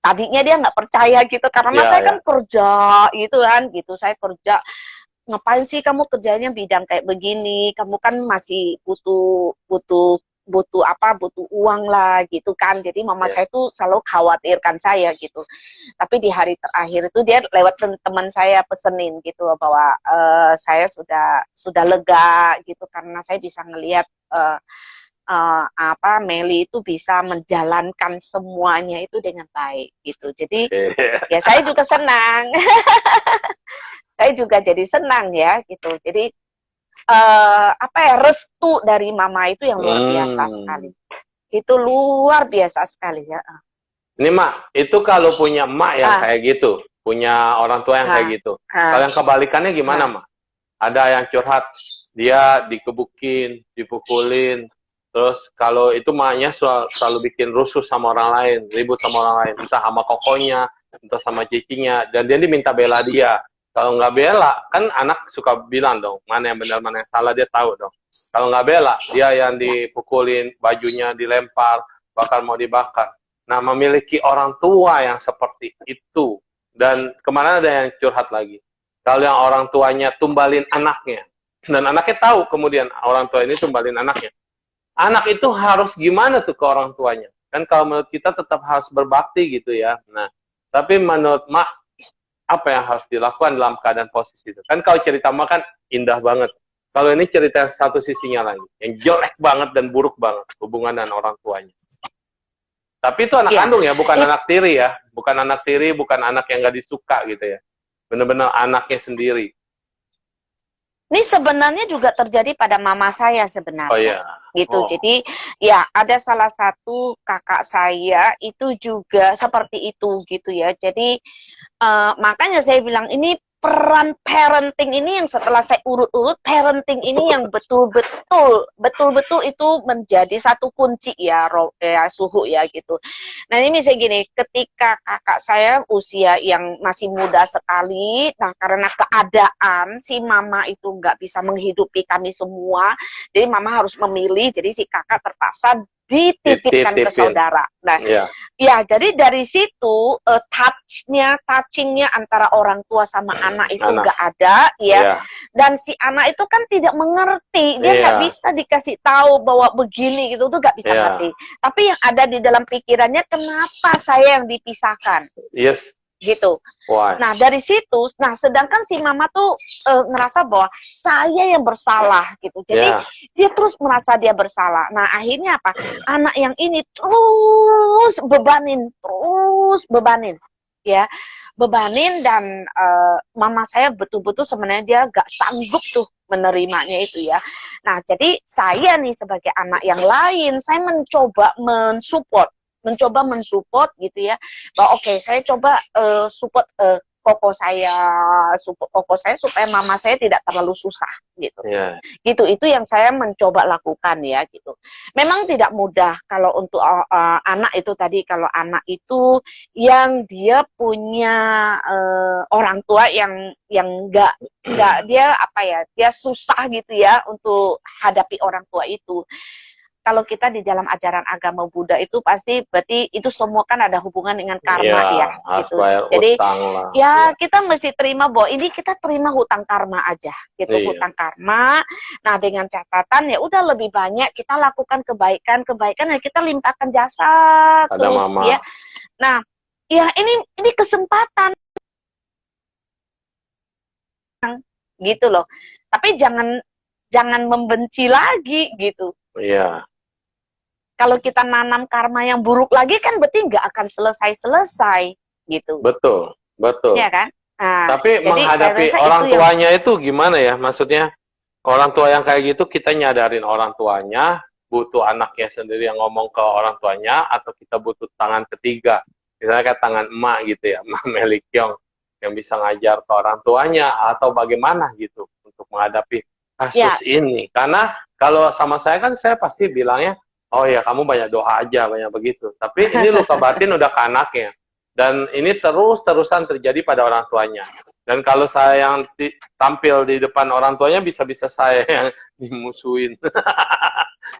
tadinya dia nggak percaya gitu, karena saya kan kerja gitu kan, gitu, saya kerja. Ngapain sih kamu kerjanya bidang kayak begini, kamu kan masih butuh uang lah gitu kan. Jadi mama saya tuh selalu khawatirkan saya gitu. Tapi di hari terakhir itu dia lewat teman saya pesenin gitu bahwa saya sudah lega gitu, karena saya bisa ngelihat Meli itu bisa menjalankan semuanya itu dengan baik gitu. Jadi ya saya juga senang. Saya juga jadi senang ya gitu. Jadi restu dari mama itu yang luar biasa sekali. Itu luar biasa sekali ya. Ini Mak, itu kalau punya emak yang Ah, kayak gitu, punya orang tua yang kayak ah, gitu. Kalau ah, yang kebalikannya gimana ah. Mak? Ada yang curhat, dia dikebukin, dipukulin, terus kalau itu maknya selalu bikin rusuh sama orang lain, ribut sama orang lain, entah sama kokonya, entah sama cicinya, dan dia diminta bela dia. Kalau nggak bela, kan anak suka bilang dong, mana yang benar, mana yang salah, dia tahu dong. Kalau nggak bela, dia yang Ya. dipukulin, bajunya dilempar, bahkan mau dibakar. Nah, memiliki orang tua yang seperti itu, dan kemana ada yang curhat lagi. Kalau yang orang tuanya tumbalin anaknya, dan anaknya tahu kemudian orang tua ini tumbalin anaknya. Anak itu harus gimana tuh ke orang tuanya? Kan kalau menurut kita tetap harus berbakti gitu ya. Nah, tapi menurut Mak, apa yang harus dilakukan dalam keadaan posisi itu? Kan kalau cerita Mak kan indah banget. Kalau ini cerita satu sisinya lagi, yang jelek banget dan buruk banget hubungan dengan orang tuanya. Tapi itu anak Ya. kandung ya, bukan anak tiri ya. Bukan anak tiri, bukan anak yang gak disuka gitu ya. Benar-benar anaknya sendiri. Ini sebenarnya juga terjadi pada mama saya Oh sebenarnya. ya. Gitu. Oh. Jadi ya ada salah satu kakak saya itu juga seperti itu gitu ya. Jadi makanya saya bilang ini peran parenting ini yang setelah saya urut-urut, parenting ini yang betul-betul itu menjadi satu kunci ya, Suhu ya gitu. Nah ini misalnya gini, ketika kakak saya usia yang masih muda sekali, nah karena keadaan si mama itu nggak bisa menghidupi kami semua, jadi mama harus memilih, jadi si kakak terpaksa dititipkan ke Dititipin. saudara. Nah, Ya. ya, jadi dari situ touchingnya antara orang tua sama anak itu Anak. nggak ada, ya. Ya. Dan si anak itu kan tidak mengerti, dia nggak Iya. bisa dikasih tahu bahwa begini gitu tuh nggak bisa Iya. ngerti. Tapi yang ada di dalam pikirannya, kenapa saya yang dipisahkan? Yes. Gitu. Why? Nah dari situ, nah sedangkan si mama tuh ngerasa bahwa saya yang bersalah gitu. Jadi dia terus merasa dia bersalah. Nah akhirnya apa? Anak yang ini terus bebanin, ya bebanin dan mama saya betul-betul sebenarnya dia gak sanggup tuh menerimanya itu ya. Nah jadi saya nih sebagai anak yang lain, saya mencoba mensupport gitu ya, bahwa oke, saya coba support koko saya supaya mama saya tidak terlalu susah gitu. Yeah. Gitu, itu yang saya mencoba lakukan ya gitu. Memang tidak mudah kalau untuk anak itu tadi, kalau anak itu yang dia punya orang tua yang nggak dia apa ya, dia susah gitu ya untuk hadapi orang tua itu. Kalau kita di dalam ajaran agama Buddha itu pasti berarti itu semua kan ada hubungan dengan karma ya harus gitu. bayar Jadi utang lah. ya kita mesti terima bahwa ini kita terima hutang karma aja gitu, hutang karma. Nah dengan catatan ya udah lebih banyak kita lakukan kebaikan ya kita limpahkan jasa Ada terus mama. ya. Nah ya ini kesempatan gitu loh. Tapi jangan membenci lagi gitu. Iya. Kalau kita nanam karma yang buruk lagi kan berarti nggak akan selesai gitu. Betul. Iya kan? Nah, tapi menghadapi orang tuanya itu gimana ya? Maksudnya orang tua yang kayak gitu kita nyadarin orang tuanya, butuh anaknya sendiri yang ngomong ke orang tuanya, atau kita butuh tangan ketiga. Misalnya kayak tangan emak gitu ya, Emak Meli Kyong, yang bisa ngajar ke orang tuanya, atau bagaimana gitu untuk menghadapi kasus ini. Karena kalau sama saya kan saya pasti bilangnya, oh ya kamu banyak doa aja, banyak begitu. Tapi ini luka batin udah ke anaknya. Dan ini terus-terusan terjadi pada orang tuanya. Dan kalau saya yang tampil di depan orang tuanya, bisa-bisa saya yang dimusuhin.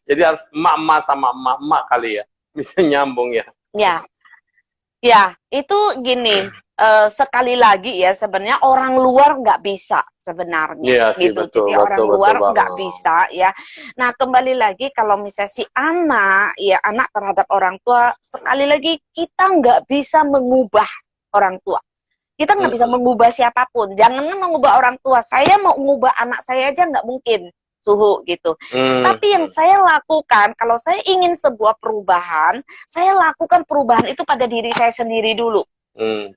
Jadi harus emak-emak sama emak-emak kali ya. Bisa nyambung ya. Ya, itu gini. Sekali lagi ya, sebenarnya orang luar nggak bisa sebenarnya gitu. Jadi orang luar nggak bisa ya. Nah kembali lagi kalau misalnya si anak terhadap orang tua, sekali lagi kita nggak bisa mengubah orang tua. Kita nggak bisa mengubah siapapun. Jangan mengubah orang tua. Saya mau mengubah anak saya aja nggak mungkin. Suhu gitu. Tapi yang saya lakukan, kalau saya ingin sebuah perubahan, saya lakukan perubahan itu pada diri saya sendiri dulu.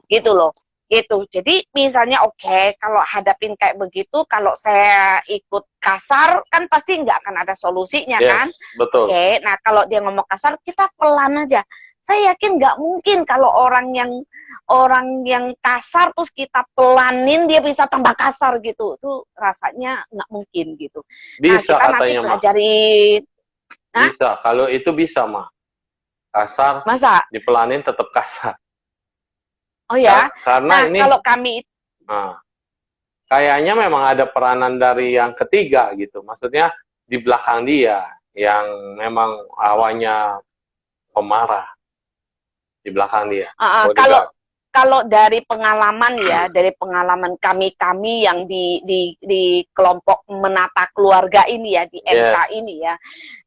Gitu loh. gitu. Jadi misalnya oke, kalau hadapin kayak begitu, kalau saya ikut kasar kan pasti nggak akan ada solusinya kan. Betul. Oke, nah kalau dia ngomong kasar kita pelan aja. Saya yakin nggak mungkin kalau orang yang kasar terus kita pelanin dia bisa tambah kasar gitu. Itu rasanya nggak mungkin gitu. Bisa kita katanya, nanti Mak. pelajarin. Bisa, kalau itu bisa, Mak. Kasar, Masa? dipelanin tetap kasar. Oh ya? Karena ini kalau kami kayaknya memang ada peranan dari yang ketiga gitu. Maksudnya di belakang dia yang memang awalnya pemarah di belakang dia. Kalau dari pengalaman ya, dari pengalaman kami yang di kelompok menata keluarga ini ya, di MK ini ya.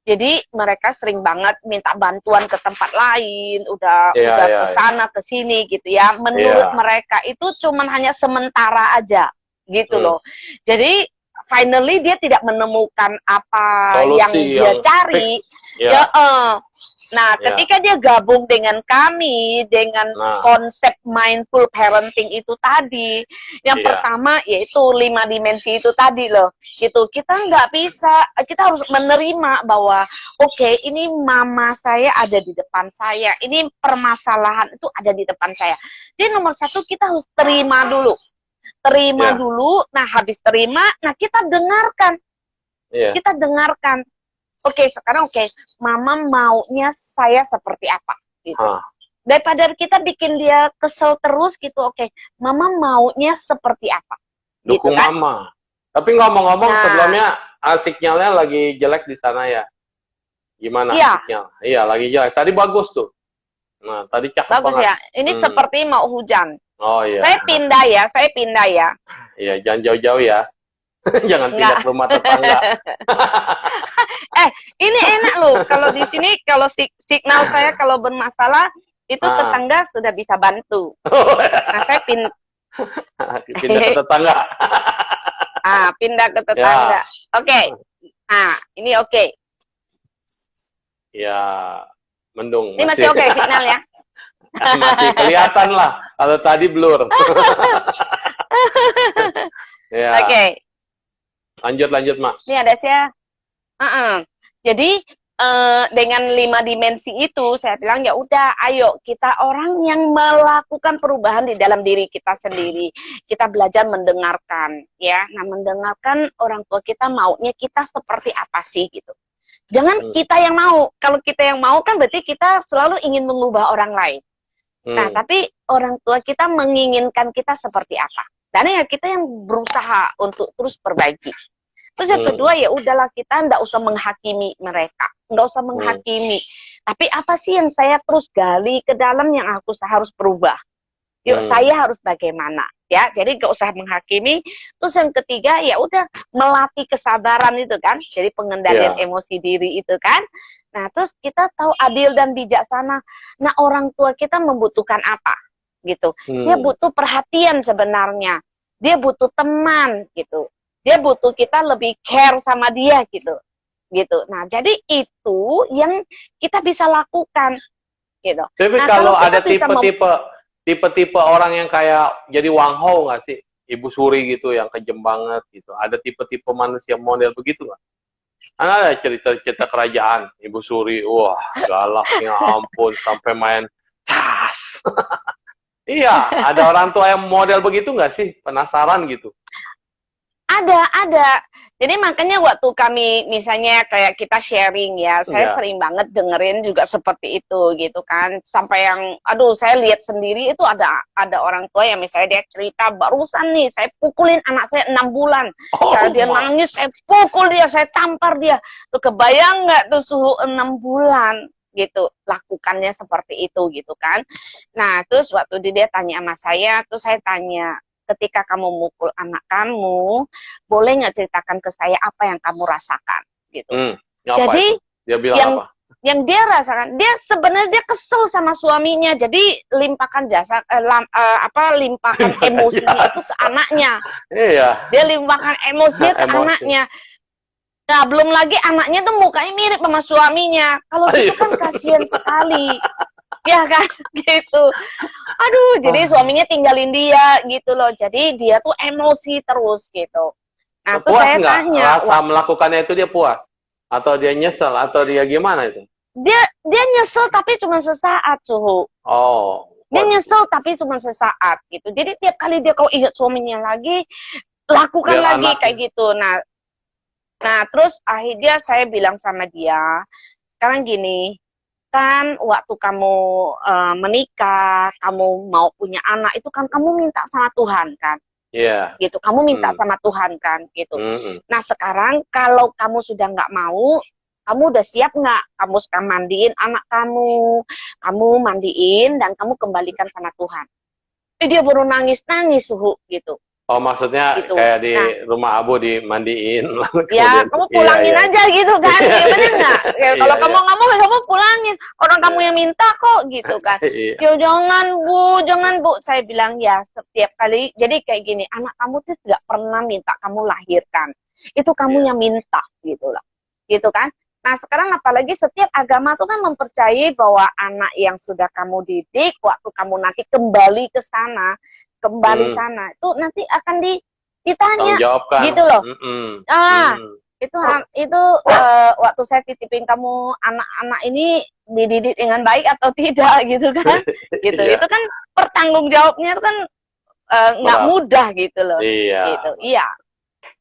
Jadi mereka sering banget minta bantuan ke tempat lain, udah ke sana ke sini gitu ya. Menurut mereka itu cuman hanya sementara aja gitu loh. Jadi finally dia tidak menemukan apa solusi yang dia cari. Nah, ketika dia gabung dengan kami, dengan konsep mindful parenting itu tadi, yang pertama yaitu 5 dimensi itu tadi loh, gitu. Kita nggak bisa, kita harus menerima bahwa oke, ini mama saya ada di depan saya, ini permasalahan itu ada di depan saya. Jadi nomor satu kita harus terima dulu, dulu. Nah, habis terima, nah kita dengarkan, kita dengarkan. Oke, sekarang mama maunya saya seperti apa gitu. Daripada kita bikin dia kesel terus gitu, mama maunya seperti apa. Dukung gitu, kan? mama. Tapi ngomong-ngomong sebelumnya sinyalnya lagi jelek di sana ya. Gimana sinyal? Iya, lagi jelek. Tadi bagus tuh. Nah, tadi cakep bagus banget. Ya. Ini seperti mau hujan. Oh iya. Saya pindah ya. Iya, jangan jauh-jauh ya. Jangan pindah ke rumah tetangga. Ini enak loh. Kalau di sini, kalau signal saya kalau bermasalah, itu tetangga sudah bisa bantu. Nah, saya pindah ke tetangga. Pindah ke tetangga. Oke. Nah, ini oke. Ya, mendung. Ini masih oke signalnya. Masih kelihatan lah. Kalau tadi blur. Oke. Lanjut, Mak. Ini ada saya. Jadi dengan 5 dimensi itu saya bilang ya udah, ayo kita orang yang melakukan perubahan di dalam diri kita sendiri. Kita belajar mendengarkan, ya. Nah, mendengarkan orang tua kita maunya kita seperti apa sih gitu. Jangan kita yang mau. Kalau kita yang mau kan berarti kita selalu ingin mengubah orang lain. Nah, tapi orang tua kita menginginkan kita seperti apa. Dan ya kita yang berusaha untuk terus perbaiki. Terus yang kedua ya udahlah, kita nggak usah menghakimi mereka, nggak usah menghakimi. Tapi apa sih yang saya terus gali ke dalam yang aku harus berubah? Yuk saya harus bagaimana? Ya, jadi nggak usah menghakimi. Terus yang ketiga ya udah melatih kesabaran itu kan, jadi pengendalian emosi diri itu kan. Nah terus kita tahu adil dan bijaksana. Nah orang tua kita membutuhkan apa? Gitu. Dia butuh perhatian sebenarnya. Dia butuh teman gitu. Dia butuh kita lebih care sama dia gitu. Nah, jadi itu yang kita bisa lakukan gitu. Tapi kalau ada tipe-tipe orang yang kayak jadi Wang Hao nggak sih? Ibu Suri gitu yang kejem banget gitu. Ada tipe-tipe manusia model begitu nggak? Kan ada cerita-cerita kerajaan, Ibu Suri, wah galaknya ampun sampai main cas. Iya, ada orang tua yang model begitu nggak sih? Penasaran gitu. Ada. Jadi makanya waktu kami misalnya kayak kita sharing ya, saya sering banget dengerin juga seperti itu gitu kan. Sampai yang, saya lihat sendiri itu ada orang tua yang misalnya dia cerita, barusan nih saya pukulin anak saya 6 bulan. Dia nangis, saya pukul dia, saya tampar dia. Tuh kebayang nggak tuh suhu 6 bulan? Gitu, lakukannya seperti itu gitu kan. Nah terus waktu dia tanya sama saya, terus saya tanya, ketika kamu mukul anak kamu, boleh nggak ceritakan ke saya apa yang kamu rasakan gitu. Jadi dia bilang yang dia rasakan, dia sebenarnya dia kesel sama suaminya, jadi limpahkan limpahkan emosinya itu ke anaknya. Dia limpahkan emosinya ke anaknya. Nah, belum lagi anaknya tuh mukanya mirip sama suaminya. Kalau gitu kan kasihan sekali. Ya kan, gitu. Aduh, jadi suaminya tinggalin dia gitu loh. Jadi dia tuh emosi terus gitu. Nah, terus Puas saya nggak tanya, rasa melakukannya itu, dia puas atau dia nyesel atau dia gimana itu? dia nyesel tapi cuma sesaat, Suhu. Oh, Dia waduh. nyesel tapi cuma sesaat gitu. Jadi tiap kali dia kalau ingat suaminya lagi, lakukan Biar lagi anaknya. kayak gitu. Nah, terus akhirnya saya bilang sama dia, sekarang gini, kan waktu kamu menikah, kamu mau punya anak, itu kan kamu minta sama Tuhan kan, Iya. gitu. Kamu minta Hmm. sama Tuhan kan, gitu. Hmm. Nah, sekarang kalau kamu sudah nggak mau, kamu udah siap nggak? Kamu sekarang mandiin anak kamu mandiin dan kamu kembalikan sama Tuhan. Dia baru nangis-nangis, Suhu, gitu. Oh, maksudnya Gitu. kayak di Nah, rumah Abu dimandiin, lalu ya kemudian, kamu iya, pulangin iya, aja gitu kan, iya, ya bener nggak? Ya, iya, kalau kamu iya, nggak mau, ya kamu pulangin. Orang kamu iya, yang minta kok, gitu kan. iya, Ya jangan bu. Saya bilang ya setiap kali. Jadi kayak gini, anak kamu tuh nggak pernah minta kamu lahirkan. Itu kamu iya. yang minta, gitu loh, gitu kan. Nah sekarang apalagi setiap agama tuh kan mempercayai bahwa anak yang sudah kamu didik, waktu kamu nanti kembali Hmm. sana, itu nanti akan Tanggung ditanya, jawabkan. gitu loh. Hmm. Ah, Hmm. itu waktu saya titipin kamu anak-anak ini dididik dengan baik atau tidak gitu kan? Gitu. Iya, Itu kan pertanggung jawabnya itu kan nggak berat. mudah gitu loh. Iya. Gitu. Iya.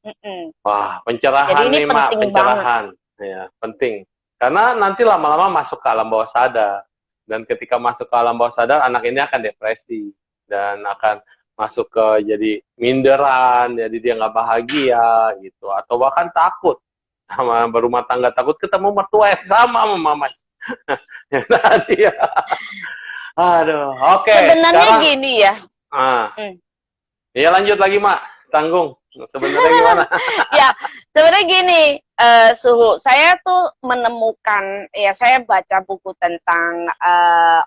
Mm-mm. Wah, Jadi pencerahan ini nih, Mak, penting banget. pencerahan. Ya, penting. Karena nanti lama-lama masuk ke alam bawah sadar. Dan ketika masuk ke alam bawah sadar, anak ini akan depresi. Dan akan masuk ke jadi minderan, jadi dia nggak bahagia, gitu. Atau bahkan takut. Sama berumah tangga, takut ketemu mertua yang sama mama. Ya, tadi ya. Aduh, oke. Sebenarnya Sekarang, gini ya. Hmm. ya lanjut lagi, Mak. Tanggung. Sebenarnya gimana? Ya, sebenarnya gini, Suhu, saya tuh menemukan, ya saya baca buku tentang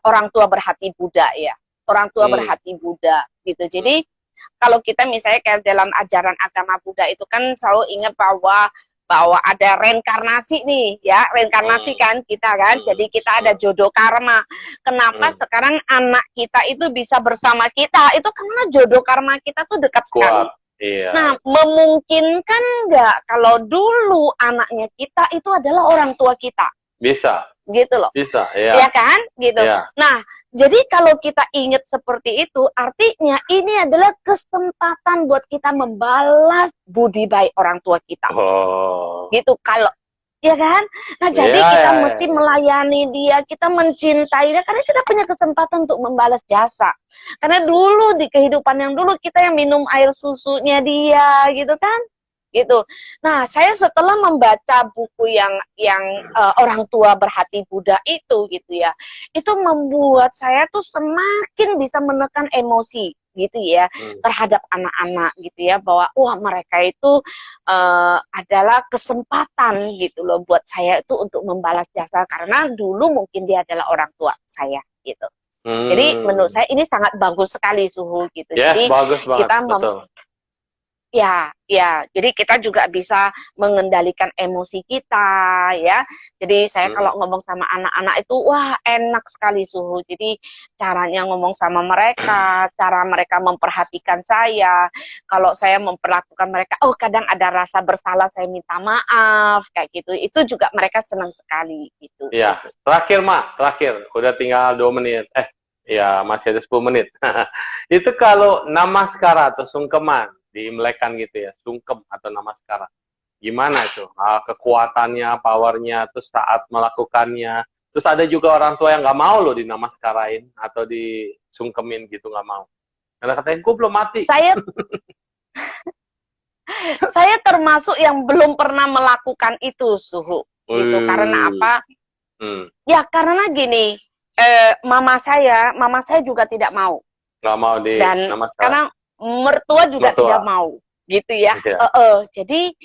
orang tua berhati Buddha ya, orang tua Hmm. berhati Buddha gitu. Jadi kalau kita misalnya kayak dalam ajaran agama Buddha itu kan selalu ingat bahwa ada reinkarnasi nih, ya reinkarnasi kan kita kan, jadi kita ada jodoh karma. Kenapa sekarang anak kita itu bisa bersama kita? Itu karena jodoh karma kita tuh dekat sekali. Kuat. Iya. Nah, memungkinkan nggak kalau dulu anaknya kita itu adalah orang tua kita? Bisa. Gitu loh. Bisa, ya. Ya kan? Gitu. Ya. Nah, jadi kalau kita ingat seperti itu, artinya ini adalah kesempatan buat kita membalas budi baik orang tua kita. Oh. Gitu. Kalau ya kan? Nah, jadi kita mesti melayani dia, kita mencintai dia, karena kita punya kesempatan untuk membalas jasa. Karena dulu di kehidupan yang dulu kita yang minum air susunya dia, gitu kan? Gitu. Nah, saya setelah membaca buku yang orang tua berhati Buddha itu, gitu ya, itu membuat saya tuh semakin bisa menekan emosi gitu ya terhadap anak-anak gitu ya, bahwa wah mereka itu adalah kesempatan gitu loh buat saya itu untuk membalas jasa karena dulu mungkin dia adalah orang tua saya gitu. Jadi menurut saya ini sangat bagus sekali Suhu gitu. Yes, jadi bagus banget, kita betul. Ya, jadi kita juga bisa mengendalikan emosi kita, ya. Jadi saya kalau ngomong sama anak-anak itu, wah enak sekali Suhu. Jadi caranya ngomong sama mereka, cara mereka memperhatikan saya. Kalau saya memperlakukan mereka, oh kadang ada rasa bersalah, saya minta maaf, kayak gitu. Itu juga mereka senang sekali, gitu. Iya, terakhir Mak, terakhir. Udah tinggal 2 menit. Ya masih ada 10 menit. Itu kalau namaskara atau sungkeman, diimlekan gitu ya, sungkem atau namaskara. Gimana itu? Kekuatannya, powernya, terus saat melakukannya. Terus ada juga orang tua yang nggak mau loh dinamaskarain atau disungkemin gitu, nggak mau. Karena katanya, gue belum mati. Saya termasuk yang belum pernah melakukan itu, Suhu. Gitu. Karena apa? Ya karena gini, mama saya juga tidak mau. Nggak mau dan sekarang mertua juga tidak mau gitu ya. Jadi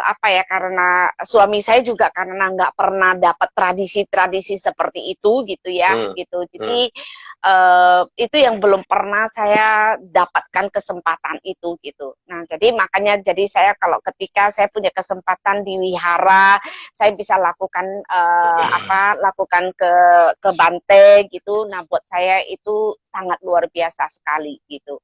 apa ya, karena suami saya juga karena nggak pernah dapat tradisi-tradisi seperti itu gitu ya, gitu. Jadi itu yang belum pernah saya dapatkan kesempatan itu gitu. Nah, jadi makanya jadi saya kalau ketika saya punya kesempatan di wihara, saya bisa lakukan lakukan ke Bante gitu. Nah, buat saya itu sangat luar biasa sekali gitu.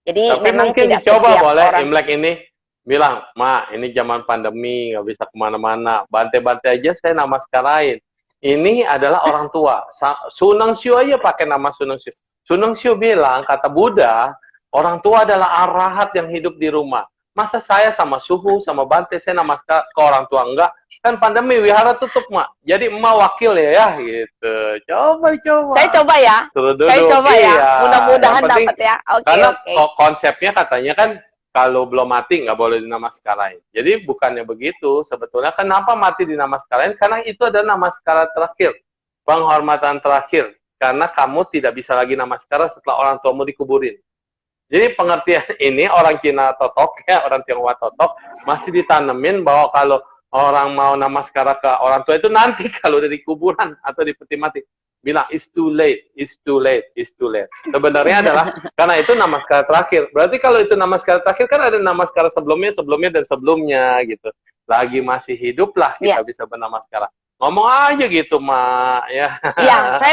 Jadi Tapi memang mungkin tidak dicoba setiap boleh orang. Imlek ini bilang, Ma, ini zaman pandemi, nggak bisa kemana-mana. Bante-bante aja saya namaskarain. Ini adalah orang tua. Sunang Syu aja pakai nama Sunang Syu. Sunang Syu bilang, kata Buddha, orang tua adalah arahat yang hidup di rumah. Masa saya sama suhu, sama Bante, saya namaskar ke orang tua enggak? Kan pandemi, wihara tutup, Mak. Jadi emak wakil ya, gitu. Coba. Saya coba ya. Suruh duduk, Saya coba ya. iya. Mudah-mudahan Yang penting, dapat ya. Oke, karena oke. konsepnya katanya kan kalau belum mati nggak boleh dinamaskarain. Jadi bukannya begitu. Sebetulnya kenapa mati dinamaskarain? Karena itu adalah namaskara terakhir, penghormatan terakhir. Karena kamu tidak bisa lagi namaskara setelah orang tuamu dikuburin. Jadi pengertian ini orang Cina totok ya, orang Tionghoa totok masih ditanemin bahwa kalau orang mau namaskara ke orang tua itu nanti kalau udah di kuburan atau di peti mati bilang it's too late, it's too late, it's too late. Sebenarnya adalah karena itu namaskara terakhir. Berarti kalau itu namaskara terakhir kan ada namaskara sebelumnya dan sebelumnya gitu. Lagi masih hidup lah kita bisa bernamaskara. Ngomong aja gitu, Mak, ya. Ya, saya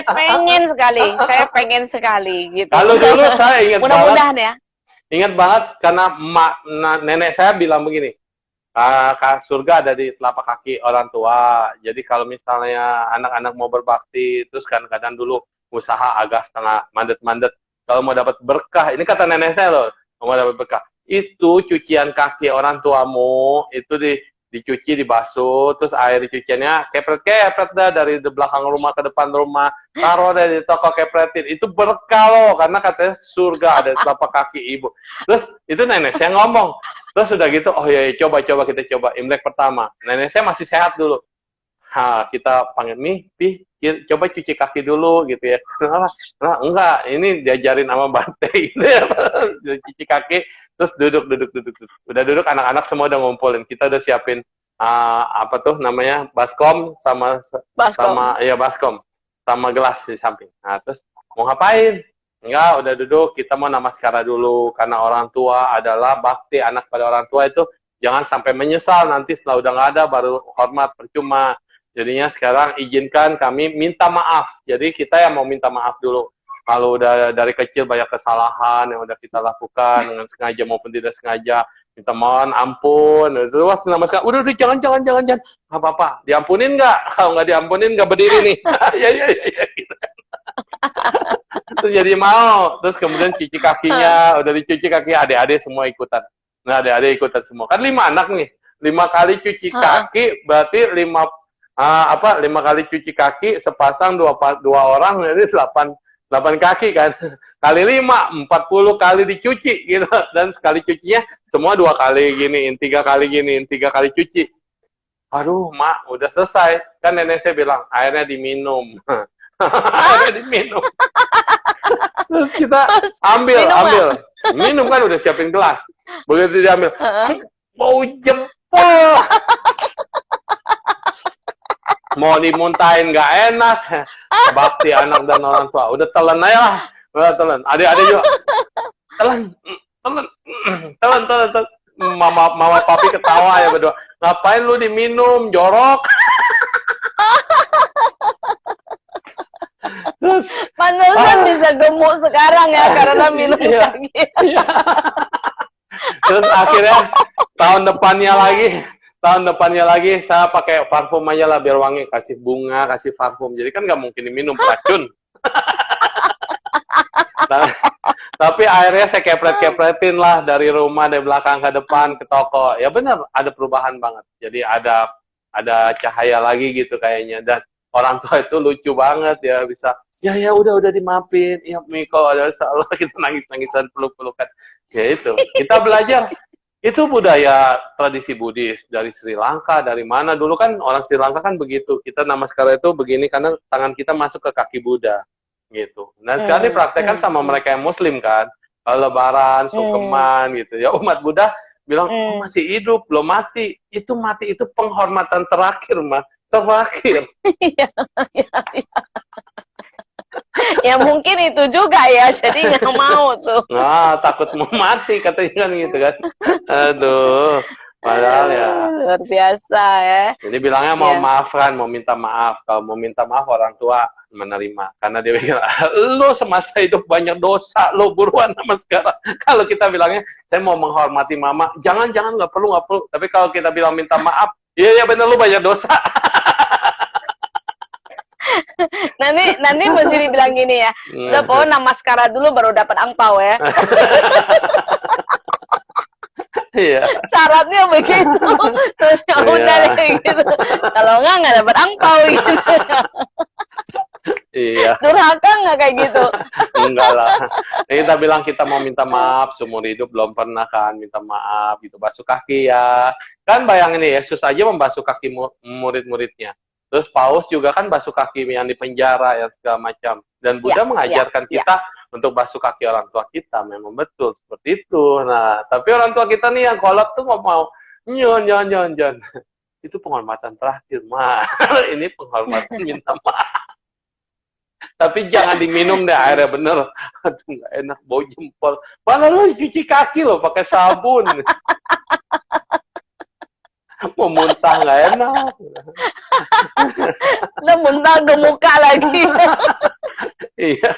pengen sekali gitu. Kalau dulu saya ingat mudah-mudahan ya. Ingat banget karena nenek saya bilang begini, surga ada di telapak kaki orang tua. Jadi kalau misalnya anak-anak mau berbakti, terus kadang-kadang dulu usaha agak setengah mandet-mandet. Kalau mau dapat berkah, ini kata nenek saya loh, mau dapat berkah. Itu cucian kaki orang tuamu, itu dicuci, dibasuh, terus air cuciannya kepret-kepret dah dari belakang rumah ke depan rumah, taruh dari toko kepretin, itu berkah loh, karena katanya surga ada di telapak kaki ibu. Terus itu nenek saya ngomong, terus udah gitu, oh ya coba kita coba Imlek pertama, nenek saya masih sehat dulu, kita panggil Pi, coba cuci kaki dulu gitu ya. Nah, enggak, ini diajarin sama Bante gitu ya. Cuci kaki, terus duduk. Udah duduk, anak-anak semua udah ngumpulin. Kita udah siapin apa tuh namanya? Baskom sama baskom sama gelas di samping. Nah, terus mau ngapain? Enggak, udah duduk, kita mau namaskara dulu karena orang tua adalah bakti anak pada orang tua itu jangan sampai menyesal nanti setelah udah nggak ada baru hormat percuma. Jadinya sekarang izinkan kami minta maaf. Jadi kita yang mau minta maaf dulu. Kalau udah dari kecil banyak kesalahan yang udah kita lakukan dengan sengaja maupun tidak sengaja, minta mohon ampun. Terus namaskar, udah jangan. Nggak apa-apa. Diampunin nggak? Kalau nggak diampunin nggak berdiri nih. Ya. Gitu. Terus jadi mau. Terus kemudian cuci kakinya, udah dicuci kaki adik-adik semua ikutan. Nah adik-adik ikutan semua. Kan 5 anak nih. 5 kali cuci kaki berarti 5 kali cuci kaki sepasang dua orang jadi 8 kaki kan, kali 5 40 kali dicuci gitu, dan sekali cucinya semua 2 kali giniin, 3 kali giniin, 3 kali cuci. Aduh, Mak, udah selesai kan, nenek saya bilang airnya diminum. Airnya diminum. Terus kita ambil minum kan, udah siapin gelas, begitu diambil bau jempol. Mau dimuntahin nggak enak, bakti anak dan orang tua. Udah telan aja lah, udah telan. Adik-adik juga telan. Mama papi ketawa ya berdua. Ngapain lu diminum, jorok? Terus pantesan bisa gemuk sekarang ya karena minum lagi. Terus akhirnya tahun depannya lagi saya pakai parfum aja lah biar wangi, kasih bunga, kasih parfum. Jadi kan nggak mungkin diminum, racun. Tapi akhirnya saya kepret-kepretin lah dari rumah, dari belakang ke depan ke toko. Ya benar, ada perubahan banget. Jadi ada cahaya lagi gitu kayaknya. Dan orang tua itu lucu banget ya, bisa ya udah dimaafin. Ya Miko ada salah, kita nangis-nangisan, peluk-pelukan. Ya itu, kita belajar. Itu budaya tradisi Buddhis dari Sri Lanka, dari mana dulu kan orang Sri Lanka kan begitu. Kita namaskara itu begini karena tangan kita masuk ke kaki Buddha gitu. Nah sekarang dipraktekkan sama mereka yang Muslim kan, Lebaran, sungkeman gitu. Ya umat Buddha bilang, oh, masih hidup, belum mati. Itu mati itu penghormatan terakhir, mah. Terakhir. Iya, iya, iya. Ya mungkin itu juga ya, jadi nggak mau tuh. Nah, takut mau mati katanya kan gitu kan. Aduh, padahal ya. Luar biasa ya. Jadi bilangnya mau Ya. maafkan, mau minta maaf. Kalau mau minta maaf orang tua menerima. Karena dia bilang, lo semasa hidup banyak dosa, lo buruan sama sekarang. Kalau kita bilangnya, saya mau menghormati mama, jangan, nggak perlu. Tapi kalau kita bilang minta maaf, iya bener lo banyak dosa. Nanti mesti dibilang gini ya, udah pokoknya namaskara dulu baru dapat angpau ya. Iya. Syaratnya begitu. Terus ya udah deh gitu. Kalau nggak dapat angpau gitu. Iya. Durhaka nggak kayak gitu? Enggak lah. Nah, kita bilang kita mau minta maaf seumur hidup belum pernah kan minta maaf gitu, basuh kaki ya. Kan bayangin nih, Yesus aja membasuh kaki murid-muridnya. Terus Paus juga kan basuh kaki yang di penjara ya segala macam. Dan Buddha mengajarkan kita untuk basuh kaki orang tua kita, memang betul seperti itu. Nah, tapi orang tua kita nih yang kolot tuh mau nyon. Itu penghormatan terakhir, mah. Ini penghormatan minta maaf. Tapi jangan diminum deh airnya, bener. Aduh, nggak enak, bau jempol. Malah lu cuci kaki loh pakai sabun. Mau muntah nggak enak. Lo muntah ke muka lagi. Iya.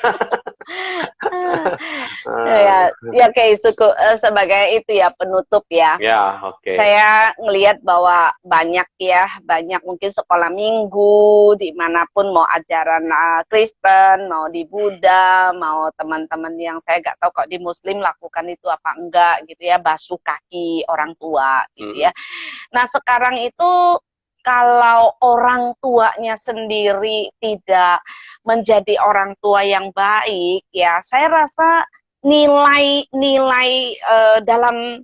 ya kayak suku sebagai itu ya penutup ya. Ya, oke. Saya ngelihat bahwa banyak mungkin sekolah minggu dimanapun, mau ajaran Kristen, mau di Buddha, mau teman-teman yang saya nggak tahu kok di Muslim lakukan itu apa enggak gitu ya, basuh kaki orang tua gitu ya. Nah sekarang itu kalau orang tuanya sendiri tidak menjadi orang tua yang baik, ya saya rasa nilai dalam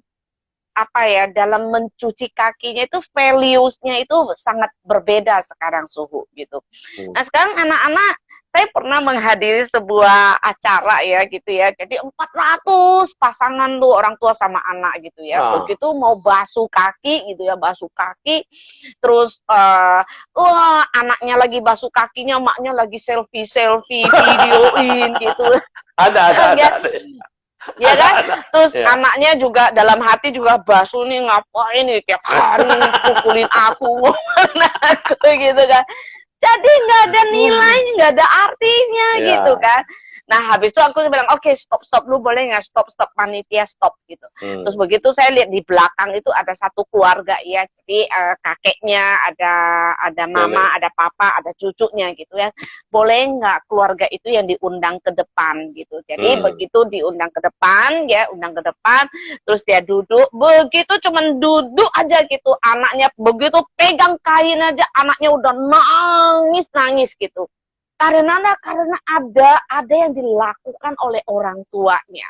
dalam mencuci kakinya itu values-nya itu sangat berbeda sekarang Suhu gitu. Nah sekarang anak-anak, saya pernah menghadiri sebuah acara ya gitu ya. Jadi 400 pasangan tuh orang tua sama anak gitu ya. Begitu mau basuh kaki gitu ya, basuh kaki. Terus anaknya lagi basuh kakinya, maknya lagi selfie videoin gitu. Ada. Ya kan? Terus anaknya juga dalam hati juga basuh nih, ngapain nih tiap hari pukulin aku gitu kan. Jadi nggak ada nilainya, nggak ada artinya gitu kan. Nah habis itu aku bilang oke, stop lu boleh nggak stop panitia stop gitu. Terus begitu saya lihat di belakang itu ada satu keluarga ya, jadi kakeknya, ada mama, ada papa, ada cucunya gitu ya. Boleh nggak keluarga itu yang diundang ke depan gitu. Jadi begitu diundang ke depan ya, terus dia duduk, begitu cuman duduk aja gitu, anaknya begitu pegang kain aja anaknya udah nangis gitu. Karena ada yang dilakukan oleh orang tuanya.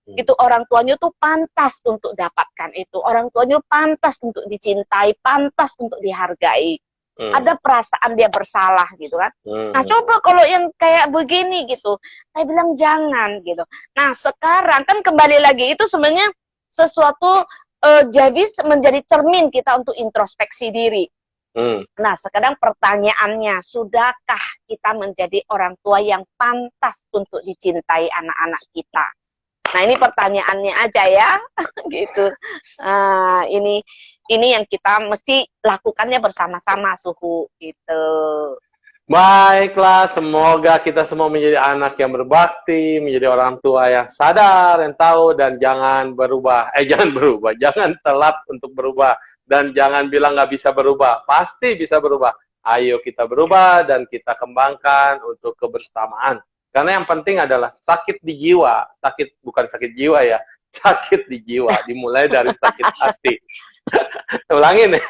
Itu orang tuanya tuh pantas untuk dapatkan itu. Orang tuanya pantas untuk dicintai, pantas untuk dihargai. Ada perasaan dia bersalah gitu kan. Nah coba kalau yang kayak begini gitu, saya bilang jangan gitu. Nah sekarang kan kembali lagi itu sebenarnya sesuatu jadi menjadi cermin kita untuk introspeksi diri. Nah, sekarang pertanyaannya, sudahkah kita menjadi orang tua yang pantas untuk dicintai anak-anak kita? Nah, ini pertanyaannya aja ya, gitu. Ini yang kita mesti lakukannya bersama-sama, Suhu, gitu. Baiklah, semoga kita semua menjadi anak yang berbakti, menjadi orang tua yang sadar, yang tahu, dan jangan berubah. Jangan telat untuk berubah. Dan jangan bilang nggak bisa berubah, pasti bisa berubah. Ayo kita berubah dan kita kembangkan untuk kebersamaan. Karena yang penting adalah sakit di jiwa, bukan sakit jiwa ya, sakit di jiwa, dimulai dari sakit hati. Ulangin ya.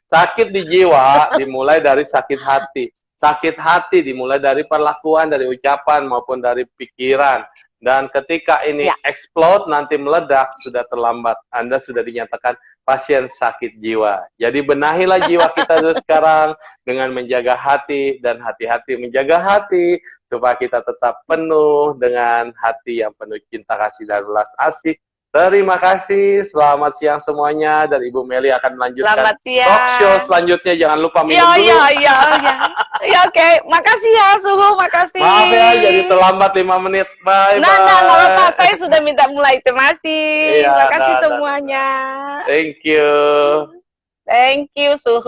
Sakit di jiwa dimulai dari sakit hati. Sakit hati dimulai dari perlakuan, dari ucapan maupun dari pikiran. Dan ketika ini explode, nanti meledak, sudah terlambat. Anda sudah dinyatakan pasien sakit jiwa. Jadi benahilah jiwa kita dulu sekarang dengan menjaga hati, dan hati-hati menjaga hati, supaya kita tetap penuh dengan hati yang penuh cinta kasih dan belas asih Terima kasih, selamat siang semuanya, dan Ibu Meli akan melanjutkan Selamat siang. talk show selanjutnya. Jangan lupa minum Ya, dulu. ya, ya, ya. Ya, oke. Makasih ya, Suhu. Makasih. Maaf ya, jadi terlambat 5 menit. Bye, Nah, nggak bye. apa-apa. Saya sudah minta mulai. Terima kasih. Iya, Terima kasih nah. semuanya. Thank you. Thank you, Suhu.